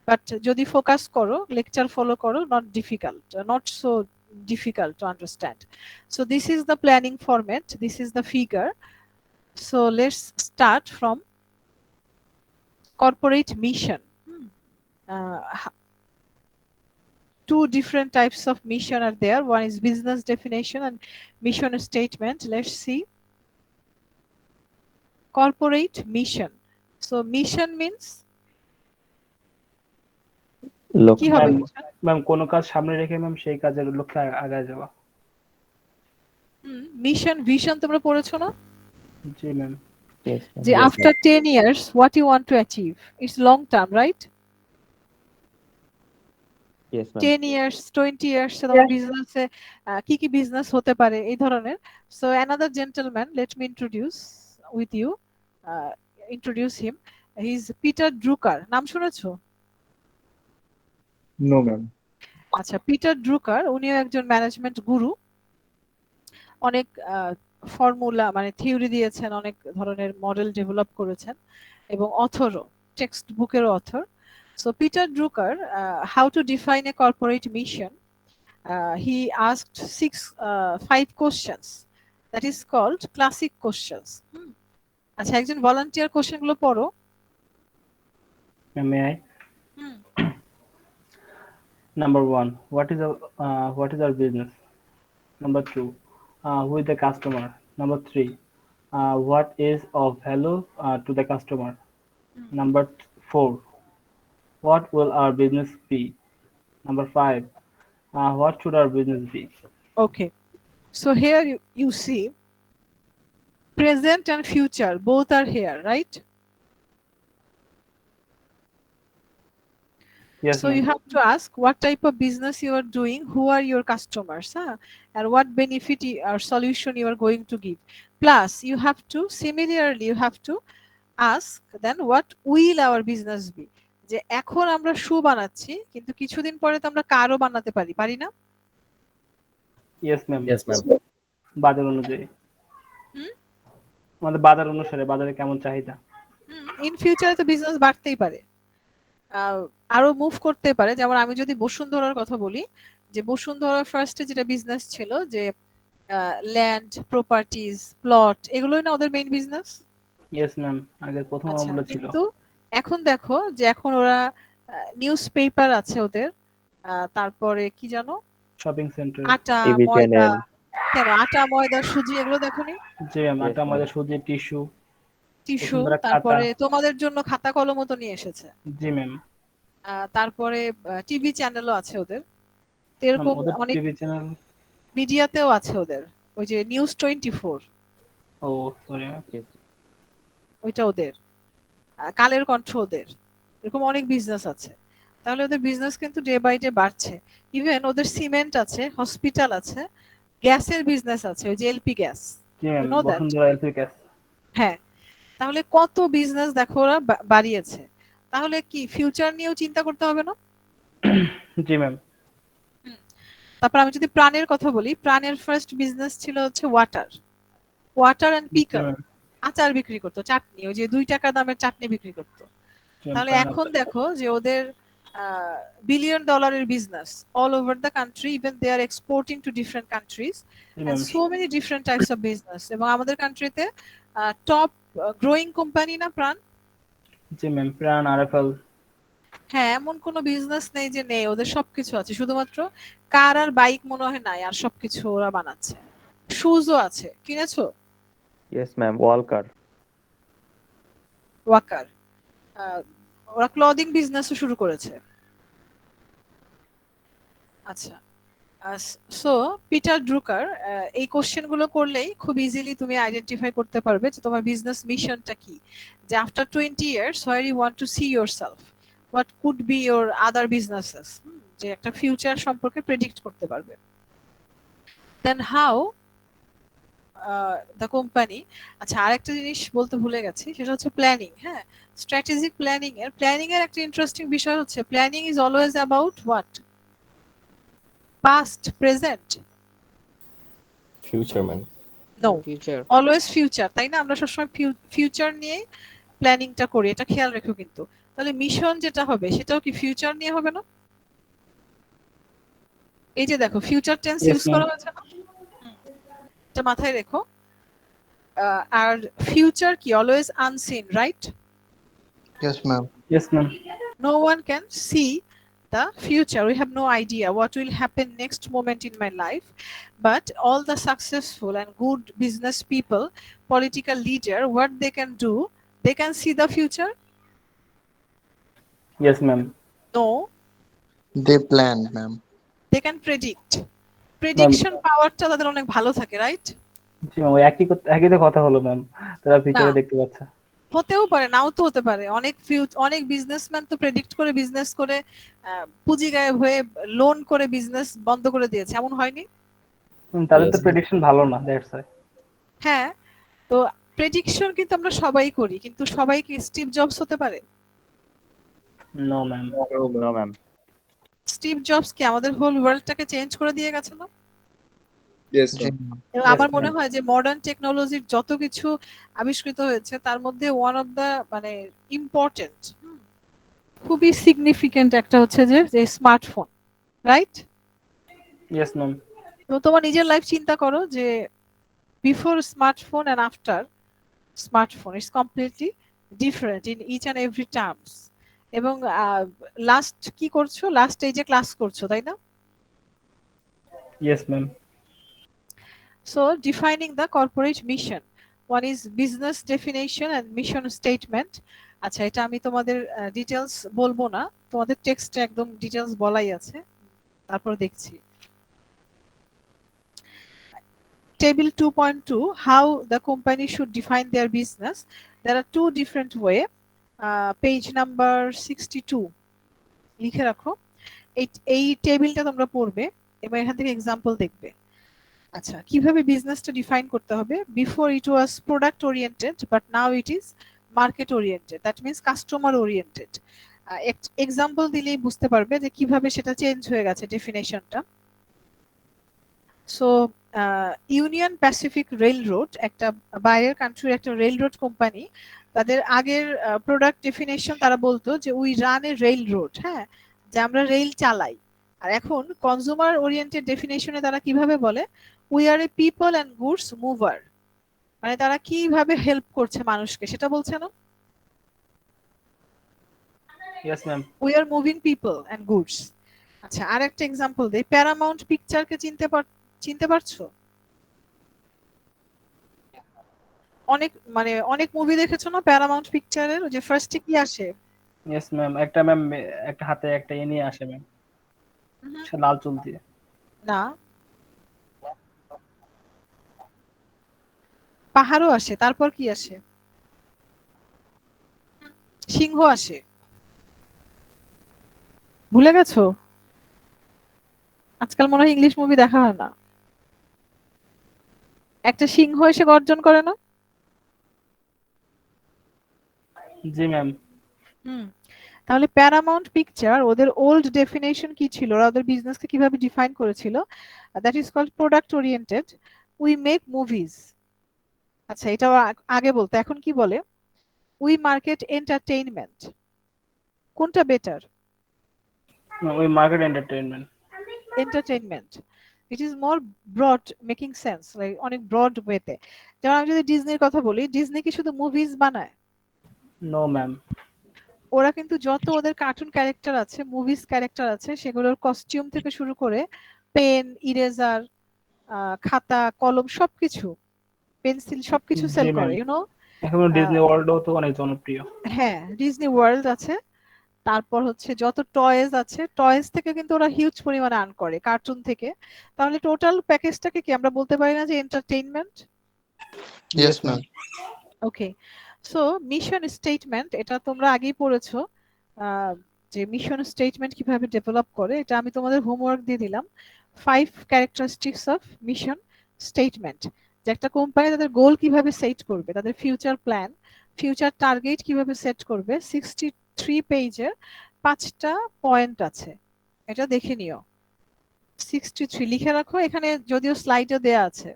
Speaker 1: বাট যদি ফোকাস করো, লেকচার ফলো করো, not so difficult to understand. So this is the planning format, this is the figure. So let's start from corporate mission. Two different types of mission are there. One is business definition and mission statement. Let's see. Corporate mission. So mission means
Speaker 2: লোক
Speaker 1: কি হবে
Speaker 5: ম্যাম
Speaker 1: mission?
Speaker 5: ম্যাম কোনো কাজ সামনে রেখে ম্যাম সেই কাজের লক্ষ্যে আগায় যাওয়া।
Speaker 1: মিশন ভিশন তোমরা পড়েছো না?
Speaker 5: জি ম্যাম।
Speaker 2: yes ma'am.
Speaker 1: যে
Speaker 3: Yes,
Speaker 1: after 10 years what you want to achieve, it's long term, right?
Speaker 2: yes ma'am.
Speaker 1: 10 years 20 years তোমার বিজনেসে কি কি বিজনেস হতে পারে এই ধরনের। So another gentleman, let me introduce with you, introduce him. He is Peter Drucker, নাম শুনেছো?
Speaker 4: No, ma'am.
Speaker 1: আচ্ছা, পিটার ড্রুকার উনিও একজন ম্যানেজমেন্ট গুরু। অনেক ফর্মুলা মানে থিওরি দিয়েছেন, অনেক ধরনের মডেল ডেভেলপ করেছেন এবং অথরও, টেক্সট বুকেরও author. So Peter Drucker, how to define a corporate mission? He asked 5 questions that is called classic questions. আচ্ছা, একজন ভলান্টিয়ার কোশ্চেন গুলো পড়ো।
Speaker 5: May I? Number 1, what is our business? Number 2, who is the customer? Number 3, what is of value to the customer? Number 4, what will our business be? Number 5, what should our business be?
Speaker 1: Okay, so here you see present and future both are here, right?
Speaker 5: Yes,
Speaker 1: So you
Speaker 5: ma'am.
Speaker 1: have to ask what type of business you are doing, who are your customers, and what benefit or solution you are going to give. Plus, you have to similarly you have to ask then what will our business be. যে এখন আমরা শু বানাচ্ছি কিন্তু কিছুদিন পরে তো আমরা কারও বানাতে পারি না?
Speaker 5: Yes, ma'am.
Speaker 3: Yes, ma'am.
Speaker 5: বাজার অনুযায়ী আমাদের বাজার অনুসারে বাজারে কেমন চাহিদা।
Speaker 1: ইন ফিউচারে তো বিজনেস বাড়তেই পারে, আরো মুভ করতে পারে। যেমন আমি যদি বসুন্ধরার কথা বলি, যে বসুন্ধরার ফার্স্টে যেটা বিজনেস ছিল যে ল্যান্ড, প্রপার্টিজ, প্লট, এগুলোই না ওদের মেইন বিজনেস।
Speaker 5: ইয়েস ম্যাম, আগের প্রথম
Speaker 1: আচ্ছা,
Speaker 5: আমলে ছিল।
Speaker 1: কিন্তু এখন দেখো যে এখন ওরা নিউজ পেপার আছে ওদের, তারপরে কি জানো,
Speaker 5: শপিং সেন্টার,
Speaker 1: আটা,
Speaker 2: টিভি
Speaker 1: ময়দা।
Speaker 2: চ্যানেল,
Speaker 1: কেন আটা, ময়দা, সুজি এগুলো দেখোনি?
Speaker 5: জি ম্যাম,
Speaker 2: Yes,
Speaker 5: আটা,
Speaker 2: ma'am.
Speaker 5: ময়দা, সুজি, টিস্যু,
Speaker 1: টিস্যু,
Speaker 5: বসুন্ধরা খাতা।
Speaker 1: তারপরে তোমাদের জন্য খাতা কলমও তো নিয়ে এসেছে।
Speaker 5: জি ম্যাম।
Speaker 1: তারপরে টিভি চ্যানেলও আছে ওদের। তো
Speaker 5: ম্যাম,
Speaker 1: এরকম
Speaker 5: ওদের
Speaker 1: অনেক
Speaker 5: টিভি চ্যানেল।
Speaker 1: মিডিয়াতেও আছে ওদের, ওই যে নিউজ 24
Speaker 5: ও সরি ম্যাম।
Speaker 2: Yes.
Speaker 1: ওইটা ওদের, কালের কণ্ঠ ওদের, এরকম অনেক বিজনেস আছে। তাহলে ওদের বিজনেস কিন্তু ডে বাই ডে বাড়ছে। ইভেন ওদের সিমেন্ট আছে, হসপিটাল আছে, গ্যাসের বিজনেস আছে, ওই যে LP gas.
Speaker 5: G ma'am,
Speaker 1: You know that?
Speaker 5: Bashundhara LP gas.
Speaker 1: হ্যাঁ, তাহলে কত বিজনেস দেখো ওরা বাড়িয়েছে। তাহলে কি ফিউচার নিয়েও চিন্তা করতে হবে না?
Speaker 5: জি ম্যাম।
Speaker 1: তারপর আমি যদি প্রাণের কথা বলি, প্রাণের ফার্স্ট বিজনেস ছিল হচ্ছে ওয়াটার এন্ড পিকল, আচার বিক্রি করতো, চাটনি, ওই যে 2 টাকা দামের চাটনি বিক্রি করতো। তাহলে এখন দেখো যে ওদের বিলিয়ন ডলারের business all over the country, even they are exporting to different countries and so many different types of business. এবং আমাদের কান্ট্রিতে টপ গ্রোয়িং কোম্পানি না প্রাণ?
Speaker 5: জি ম্যাম, প্রাণ, আরএফএল।
Speaker 1: হ্যাঁ, এমন কোনো বিজনেস নেই যে নেই, ওদের সবকিছু আছে। শুধুমাত্র কার আর বাইক মনে হয় নাই, আর সবকিছু ওরা বানাচ্ছে। শুজও আছে, কিনেছো?
Speaker 2: Yes ma'am. Walker.
Speaker 1: ওয়াকার, ওরা ক্লদিং বিজনেসও শুরু করেছে। আচ্ছা, সো পিটার ড্রুকার, এই কোশ্চেন গুলো করলেই খুব ইজিলি তুমি আইডেন্টিফাই করতে পারবে যে তোমার বিজনেস মিশনটা কি। যে after 20 years where you want to see yourself, what could be your other businesses, যে একটা ফিউচার সম্পর্কে প্রেডিক্ট করতে পারবে। Then how the company. আচ্ছা, আরেকটা জিনিস বলতে ভুলে গেছি, সেটা হচ্ছে প্ল্যানিং। হ্যাঁ, স্ট্র্যাটেজিক প্ল্যানিং এর একটা ইন্টারেস্টিং বিষয় হচ্ছে planning is always about what? Past, present?
Speaker 3: Future, man.
Speaker 1: No,
Speaker 7: future.
Speaker 1: Always future, তাই না? আমরা সবসময় ফিউচার নিয়ে প্ল্যানিংটা করি, এটা খেয়াল রেখো কিন্তু। তাহলে মিশন যেটা হবে সেটাও কি ফিউচার নিয়ে হবে না? এই যে দেখো ফিউচার টেন্স
Speaker 5: Yes,
Speaker 1: ইউজ করা
Speaker 5: ma'am.
Speaker 1: হয়েছে না? এটা মাথায় রেখো। আর ফিউচার কি always unseen, right?
Speaker 7: Yes ma'am.
Speaker 5: Yes ম্যাম।
Speaker 1: No one can see the future. We have no idea what will happen next moment in my life. But all the successful and good business people, political leader, what they can do, they can see the future.
Speaker 5: ইয়েস ম্যাম।
Speaker 1: No,
Speaker 7: They plan, ma'am.
Speaker 1: They can predict, prediction পাওয়ারটা তাদের অনেক ভালো থাকে, রাইট?
Speaker 5: জি ম্যাম, ওই একই তো কথা হলো ম্যাম, তারা ফিউচারে
Speaker 1: না।
Speaker 5: দেখতে পাচ্ছে।
Speaker 1: হতেও পারে, নাও তো হতে পারে। অনেক বিজনেসম্যান তো প্রেডিক্ট করে বিজনেস করে পুঁজি গায়েব হয়ে লোন করে বিজনেস বন্ধ করে দিয়েছে, এমন হয়নি?
Speaker 5: তাদের তো
Speaker 3: Yes.
Speaker 5: প্রেডিকশন ভালো না, দ্যাটস ওয়াই।
Speaker 1: হ্যাঁ, তো প্রেডিকশন কিন্তু আমরা সবাই করি, কিন্তু সবাই কি স্টিভ জবস হতে পারে?
Speaker 5: No ma'am.
Speaker 2: No ma'am.
Speaker 1: Steve Jobs কি আমাদের হোল ওয়ার্ল্ডটাকে চেঞ্জ করে দিয়ে গেছে না?
Speaker 4: Yes,
Speaker 7: জি,
Speaker 4: ma'am.
Speaker 7: ma'am.
Speaker 1: এবং
Speaker 5: Yes,
Speaker 1: আমার মনে
Speaker 5: ma'am.
Speaker 1: হয় যে মডার্ন টেকনোলজির যত কিছু আবিষ্কৃত হয়েছে তার মধ্যে ওয়ান অফ দা মানে ইম্পর্টেন্ট, খুবই সিগনিফিকেন্ট একটা হচ্ছে যে স্মার্টফোন, রাইট?
Speaker 5: Yes ma'am.
Speaker 1: তো তোমার নিজের লাইফ চিন্তা করো যে before smartphone and after smartphone, it's completely different in each and every terms. এবং লাস্ট কি করছো? লাস্ট এই যে ক্লাস করছো, তাই না?
Speaker 5: Yes ma'am.
Speaker 1: So defining the corporate mission. One is business definition and mission statement. আচ্ছা, এটা আমি তোমাদের ডিটেলস বলবো না, তোমাদের টেক্সটে একদম ডিটেলস বলাই আছে, তারপর দেখছি। Table 2.2, how the company should define their business. There are two different way. Page number 62 লিখে রাখো। এই টেবিলটা তোমরা পড়বে এবং এখান থেকে এক্সাম্পল দেখবে। আচ্ছা, কিভাবে বিজনেসটা ডিফাইন করতে হবে? Before it was product oriented, but now it is market oriented, that means customer oriented. Example দিলেই বুঝতে পারবে যে কিভাবে সেটা চেঞ্জ হয়ে গেছে ডেফিনেশনটা। So Union Pacific rail road, একটা বাইরের কান্ট্রির একটা রেল রোড কোম্পানি, তাদের আগের প্রোডাক্ট ডেফিনেশন তারা বলতো যে we run A rail road, হ্যাঁ, যে আমরা রেল চালাই। আর এখন কনজিউমার ওরিয়েন্টেড ডেফিনেশনে তারা কিভাবে বলে? We are A people and goods mover, মানে তারা কিভাবে হেল্প করছে মানুষকে সেটা বলছে না?
Speaker 5: Yes ma'am.
Speaker 1: We are moving people and goods. আচ্ছা, আর একটা এক্সাম্পল দেই। প্যারামাউন্ট পিকচারকে চিনতে পারছো? অনেক মুভি দেখেছো না প্যারামাউন্ট পিকচারের? যে ফার্স্টে কি আসে?
Speaker 5: ইয়েস ম্যাম, একটা হাতে একটা নিয়ে আসে ম্যাম, সে লাল চুল দিয়ে।
Speaker 1: না, পাহাড়ও আসে, তারপর কি আসে? সিংহ আসে। ভুলে গেছো? আজকাল মনে হয় ইংলিশ মুভি দেখা হয় না। একটা সিংহ এসে গর্জন করে না?
Speaker 5: জি ম্যাম।
Speaker 1: তাহলে প্যারামাউন্ট পিকচার ওদের ওল্ড ডেফিনেশন কি ছিল? ওরা ওদের বিজনেসকে কিভাবে ডিফাইন করেছিল? That is called product oriented. We make movies. আচ্ছা, এটা আগে বলতো, এখন কি বলে? We market entertainment. কোনটা বেটার?
Speaker 5: ওই market entertainment.
Speaker 1: Entertainment, it is more broad, making sense, like অনেক ব্রড ওয়েতে। যেমন আমি যদি ডিজনির কথা বলি, ডিজনি কি শুধু মুভিজ বানায়?
Speaker 5: No ma'am.
Speaker 1: ওরা কিন্তু যত ওদের কার্টুন ক্যারেক্টার আছে, মুভিজ ক্যারেক্টার আছে, সেগুলোর কস্টিউম থেকে শুরু করে পেন, ইরেজার, খাতা, কলম, সবকিছু, পেন্সিল, সবকিছু সেল
Speaker 5: জি ম্যাম,
Speaker 1: করে, ইউনো।
Speaker 5: এখন ডিজনি ওয়ার্ল্ডও তো অনেক জনপ্রিয়।
Speaker 1: হ্যাঁ, ডিজনি ওয়ার্ল্ড আছে। তারপর হচ্ছে যত টয়েজ আছে, টয়েজ থেকে কিন্তু ওরা হিউজ পরিমাণে আর্ন করে কার্টুন থেকে। তাহলে টোটাল প্যাকেজটাকে কি আমরা বলতে পারি না যে এন্টারটেইনমেন্ট?
Speaker 7: Yes, ma'am.
Speaker 1: ওকে, সো মিশন স্টেটমেন্ট, এটা তোমরা আগেই পড়েছো, যে মিশন স্টেটমেন্ট কিভাবে ডেভেলপ করে। এটা আমি তোমাদের হোমওয়ার্ক দিয়ে দিলাম। 5 ক্যারেক্টারিস্টিক্স অফ মিশন স্টেটমেন্ট, যে একটা কোম্পানি তাদের গোল কিভাবে সেট করবে, তাদের ফিউচার প্ল্যান, ফিউচার টার্গেট কিভাবে সেট করবে। 63 পেজের 5টা পয়েন্ট আছে, এটা দেখে নিও। 63 লিখে রাখো, এখানে যদিও স্লাইডে দেয়া আছে।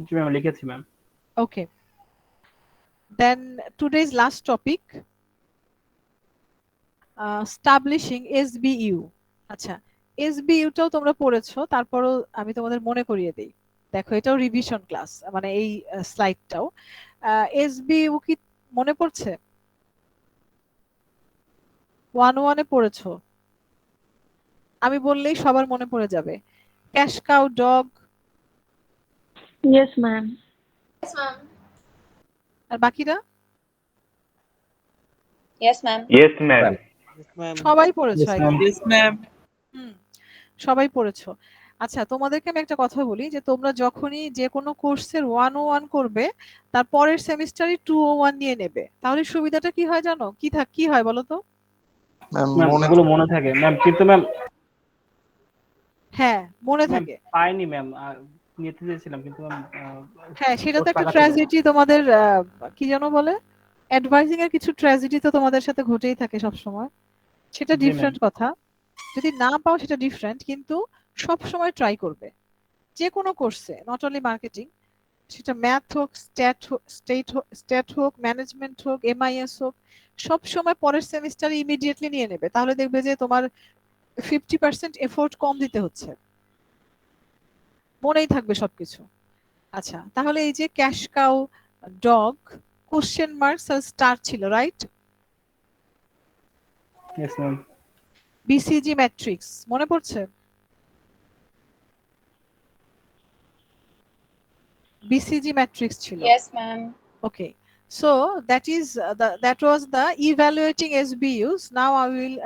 Speaker 5: জি ম্যাম, লিখেছি ma'am.
Speaker 1: Okay. Then today's last topic, establishing SBU. আচ্ছা, SBU টাও তোমরা পড়েছো, তারপরও আমি তোমাদের মনে করিয়ে দেই। দেখো, এটাও রিভিশন ক্লাস, মানে এই স্লাইডটাও। SBU কি মনে পড়ছে? 1-1 পড়েছো, আমি বললেই সবার মনে পড়ে যাবে। Cash cow, dog,
Speaker 6: Yes, ma'am.
Speaker 1: আর বাকিরা?
Speaker 6: Yes, ma'am.
Speaker 2: Yes ma'am.
Speaker 1: সবাই পড়েছো
Speaker 5: Yes,
Speaker 1: I
Speaker 5: ma'am.
Speaker 1: guess?
Speaker 8: Yes, ma'am.
Speaker 1: হুম, সবাই পড়েছো। আচ্ছা, তোমাদেরকে আমি একটা কথা বলি যে তোমরা যখনই যে কোনো কোর্সের 101 করবে, তার পরের সেমিস্টারে 201 নিয়ে নেবে। তাহলে সুবিধাটা কি হয় জানো? কি হয় বলো তো?
Speaker 7: ম্যাম
Speaker 5: ম্যাম
Speaker 7: মনে
Speaker 5: ওগুলো মনে থাকে ম্যাম, কিন্তু ম্যাম
Speaker 1: হ্যাঁ, মনে
Speaker 5: ম্যাম
Speaker 1: থাকে।
Speaker 5: পাইনি ম্যাম, নিতে চেয়েছিলাম কিন্তু ম্যাম
Speaker 1: হ্যাঁ, সেটা তো একটা
Speaker 5: টাকা ছিল না।
Speaker 1: ট্র্যাজেডি তোমাদের, কি যেন বলে? অ্যাডভাইজিং এর কিছু ট্র্যাজেডি তো তোমাদের সাথে ঘটেই থাকে সবসময়। সেটা
Speaker 5: জি ম্যাম।
Speaker 1: ডিফারেন্ট কথা। যদি না পাও সেটা ডিফারেন্ট, কিন্তু সবসময় ট্রাই করবে। যে কোনো কোর্সে, নট অনলি মার্কেটিং, সেটা ম্যাথ হোক, স্টেট হোক, ম্যানেজমেন্ট হোক, এমআইএস হোক, সবসময় পরের সেমিস্টারে ইমিডিয়েটলি নিয়ে নেবে। তাহলে দেখবে যে তোমার 50% এফোর্ট কম দিতে হচ্ছে, মনেই থাকবে সবকিছু। আচ্ছা, তাহলে এই যে cash cow, dog, question marks আর স্টার ছিল, right?
Speaker 5: Yes, ma'am.
Speaker 1: BCG matrix মনে পড়ছে? বিসিজি ম্যাট্রিক্স ছিল।
Speaker 6: Yes, ma'am.
Speaker 1: Okay, so that was the evaluating SBUs. Now I will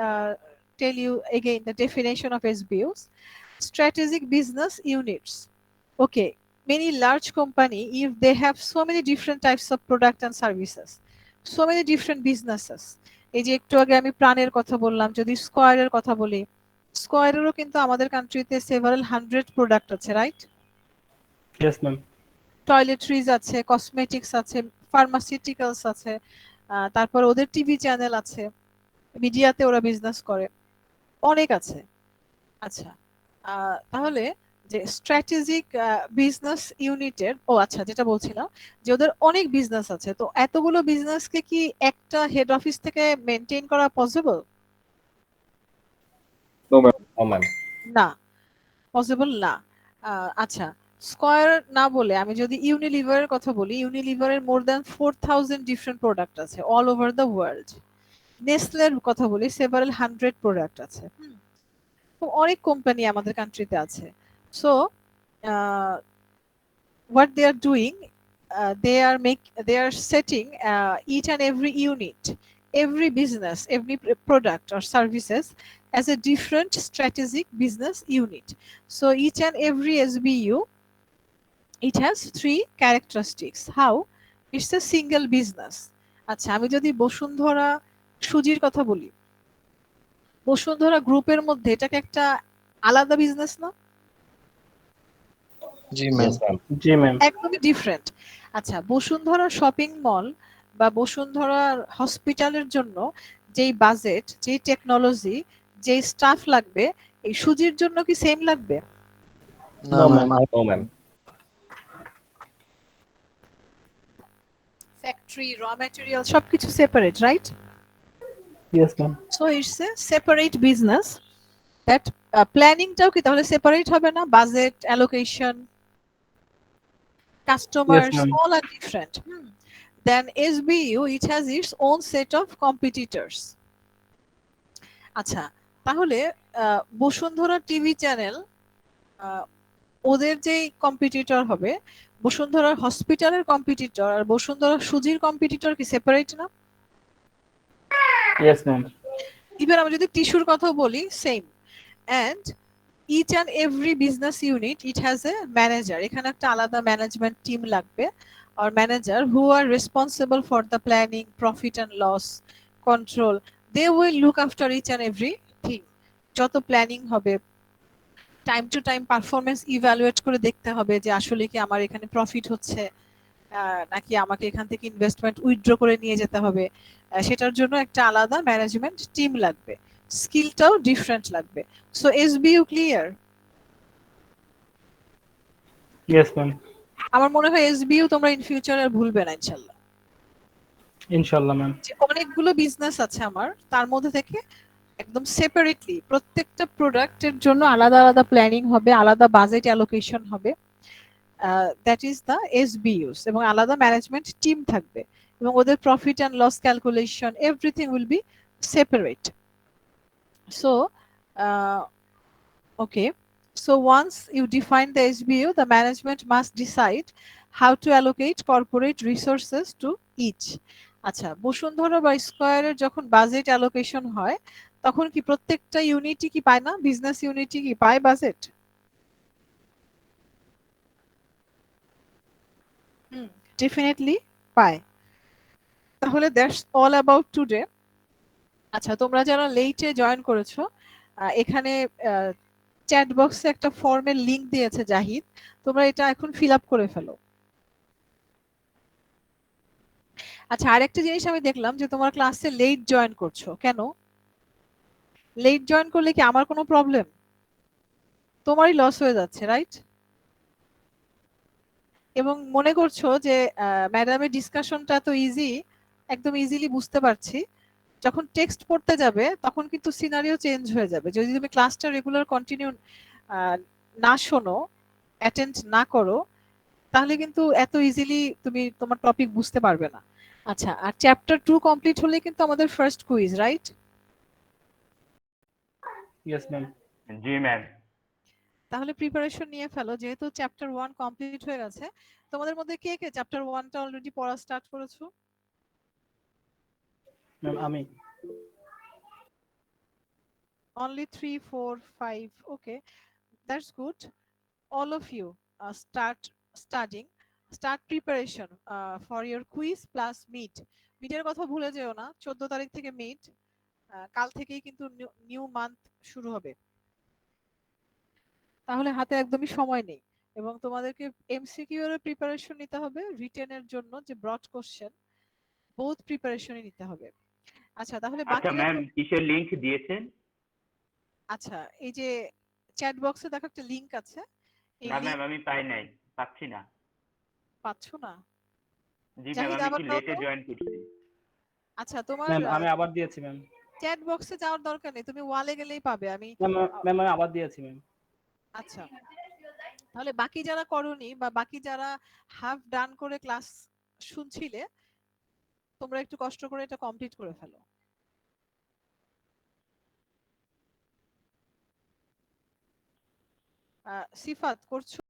Speaker 1: tell you again the definition of SBUs. Strategic business units. Okay, many large company, if they have so many different types of product and services, so many different businesses. এই যে একটু আগে আমি প্রাণের কথা বললাম, যদি স্কয়ারের কথা বলি, স্কয়ারেরও কিন্তু আমাদের কান্ট্রিতে several hundred প্রোডাক্ট আছে, রাইট?
Speaker 5: Yes, ma'am.
Speaker 1: টয়লেট্রিজ আছে, কসমেটিক্স আছে, ফার্মাসিউটিক্যালস আছে, তারপর ওদের টিভি চ্যানেল আছে, মিডিয়াতে ওরা বিজনেস করে, অনেক আছে। আচ্ছা, তাহলে যে স্ট্র্যাটেজিক বিজনেস ইউনিটের, আচ্ছা, যেটা বলছিলাম যে ওদের অনেক বিজনেস আছে, তো এতগুলো বিজনেসকে কি একটা হেড অফিস থেকে মেনটেন করা পসিবল?
Speaker 3: ও ম্যাম।
Speaker 1: না, পসিবল না। আচ্ছা, স্কয়ার না বলে আমি যদি ইউনিলিভারের কথা বলি, ইউনিলিভারের মোর দ্যান 4000 ডিফারেন্ট প্রোডাক্ট আছে অল ওভার দ্য ওয়ার্ল্ড। নেসলের কথা বলি, সেভারাল 100 প্রোডাক্ট আছে। তো অনেক কোম্পানি আমাদের কান্ট্রিতে আছে। So what they are doing, they are setting each and every unit, every business, every product or services as a different strategic business unit. So each and every SBU, it has 3 characteristics. How? It's a single business. আচ্ছা, আমি যদি বসুন্ধরা সুজির কথা বলি, বসুন্ধরা গ্রুপের মধ্যে এটাকে একটা আলাদা বিজনেস না?
Speaker 7: জি ম্যাম।
Speaker 3: Yes, ma'am.
Speaker 5: জি ম্যাম।
Speaker 1: একদমই ডিফারেন্ট। আচ্ছা, বসুন্ধরা শপিং মল বা বসুন্ধরা হসপিটালের জন্য যেই বাজেট, যেই টেকনোলজি, যেই স্টাফ লাগবে, এই সুজির জন্য কি সেম লাগবে?
Speaker 7: না
Speaker 5: No,
Speaker 7: ম্যাম।
Speaker 3: ও ম্যাম।
Speaker 1: ফ্যাক্টরি, র ম্যাটেরিয়াল সবকিছু separate, right?
Speaker 5: Yes, ma'am.
Speaker 1: So it's a separate business. That প্ল্যানিংটাও কি তাহলে সেপারেট হবে না? Budget, allocation, customers,
Speaker 5: ma'am.
Speaker 1: all are different. Then SBU, it has its own set of competitors. আচ্ছা, তাহলে বসুন্ধরা টিভি চ্যানেল, ওদের যে কম্পিটিটর হবে, বসুন্ধরা হসপিটালের কম্পিটিটর আর বসুন্ধরা সুজির কম্পিটিটর কি সেপারেট না?
Speaker 5: Yes, ma'am.
Speaker 1: ইভেন আমি যদি টিস্যুর কথা বলি, same. And each and every business unit, it has a manager. এখানে একটা আলাদা ম্যানেজমেন্ট টিম লাগবে, or manager who are responsible for the planning, profit and loss, control. They will look after each and every thing. যত প্ল্যানিং হবে, time to time performance evaluate করে দেখতে হবে যে আসলে কি আমার এখানে প্রফিট হচ্ছে, নাকি আমাকে এখান থেকে ইনভেস্টমেন্ট উইথড্র করে নিয়ে যেতে হবে। সেটার জন্য একটা আলাদা ম্যানেজমেন্ট টিম লাগবে, স্কিলটাও ডিফারেন্ট লাগবে। So SBU clear?
Speaker 5: Yes, ma'am.
Speaker 1: আমার মনে হয় এসবিইউ তোমরা ইন ফিউচার আর ভুলবে না ইনশাআল্লাহ।
Speaker 5: ইনশাআল্লাহ ম্যাম।
Speaker 1: যে অনেকগুলো বিজনেস আছে আমার, তার মধ্যে থেকে একদম সেপারেটলি প্রত্যেকটা প্রোডাক্টের জন্য আলাদা আলাদা প্ল্যানিং হবে, আলাদা বাজেট অ্যালোকেশন হবে, দ্যাট ইজ দ্য এসবিইউস, এবং আলাদা ম্যানেজমেন্ট টিম থাকবে, এবং ওদের profit and loss calculation, everything will be separate. So okay, so once you define the SBU, the management must decide how to allocate corporate resources to each. আচ্ছা, বসুন্ধরা বা স্কয়ারের যখন বাজেট অ্যালোকেশন হয় তখন কি প্রত্যেকটা ইউনিটই কি পায় না, বিজনেস ইউনিটই কি পায় বাজেট? ডেফিনেটলি পায়। তাহলে দ্যাটস অল অ্যাবাউট টুডে। আচ্ছা, তোমরা যারা লেটে জয়েন করেছো, এখানে চ্যাট বক্সে একটা ফর্মের লিংক দিয়েছে জাহিদ, তোমরা এটা এখন ফিল আপ করে ফেলো। আচ্ছা, আরেকটা জিনিস আমি দেখলাম যে তোমার ক্লাসে লেট জয়েন করছো কেন? লেট জয়েন করলে কি আমার কোনো প্রবলেম? তোমারই লস হয়ে যাচ্ছে, রাইট? এবং মনে করছো যে ম্যাডামের ডিসকাশনটা তো ইজি, একদম ইজিলি বুঝতে পারছি। যখন টেক্সট পড়তে যাবে তখন কিন্তু সিনারিও চেঞ্জ হয়ে যাবে। যদি তুমি ক্লাসটা রেগুলার কন্টিনিউ না শোনো, অ্যাটেন্ড না করো, তাহলে কিন্তু এত ইজিলি তুমি তোমার টপিক বুঝতে পারবে না। আচ্ছা, আর চ্যাপ্টার 2 কমপ্লিট হলে কিন্তু আমাদের first quiz, right?
Speaker 5: Yes, ma'am.
Speaker 8: জি ম্যাম।
Speaker 1: তাহলে প্রিপারেশন নিয়ে ফেলো, যেহেতু চ্যাপ্টার 1 কমপ্লিট হয়ে গেছে। তোমাদের মধ্যে কে কে চ্যাপ্টার 1টা অলরেডি পড়া স্টার্ট করেছো?
Speaker 5: Ma'am, আমি
Speaker 1: Only 3, 4, 5. Okay, that's good. All of you start studying, start preparation for your quiz plus meet. মিটের কথা ভুলে যেও না, 14 তারিখ থেকে মিট। কাল থেকেই কিন্তু নিউ মান্থ শুরু হবে, তাহলে হাতে একদমই সময় নেই। এবং তোমাদেরকে এমসিকিউ এর প্রিপারেশন নিতে হবে, রিটেনের জন্য যে ব্রড কোশ্চেন, বোথ প্রিপারেশনই নিতে হবে। আচ্ছা, তাহলে
Speaker 8: আচ্ছা
Speaker 1: বাকি
Speaker 8: ম্যাম, কিসের লিংক দিয়েছেন?
Speaker 1: আচ্ছা, এই যে চ্যাট বক্সে দেখো একটা লিংক আছে, এই
Speaker 8: না
Speaker 1: লিংক
Speaker 8: ম্যাম, আমি পাই নাই, পাচ্ছি না।
Speaker 1: পাচ্ছ না?
Speaker 8: জি ম্যাম,
Speaker 1: জাহিদ,
Speaker 8: আমি
Speaker 1: আবার
Speaker 8: কি
Speaker 1: দাও
Speaker 8: লেটে
Speaker 1: তো।
Speaker 8: জয়েন করছি।
Speaker 1: আচ্ছা, তোমার
Speaker 5: ম্যাম আমি আবার দিয়েছি ম্যাম।
Speaker 1: চ্যাট বক্সে যাওয়ার দরকার নেই, তুমি ওয়ালে গেলেই পাবে। আমি
Speaker 5: ম্যাম আমি আবার দিয়েছি ম্যাম।
Speaker 1: আচ্ছা, তাহলে বাকি যারা করনি বা বাকি যারা হাফ ডান করে ক্লাস শুনছিলে, তোমরা একটু কষ্ট করে এটা কমপ্লিট করে ফেলো। সিফাত, করছো?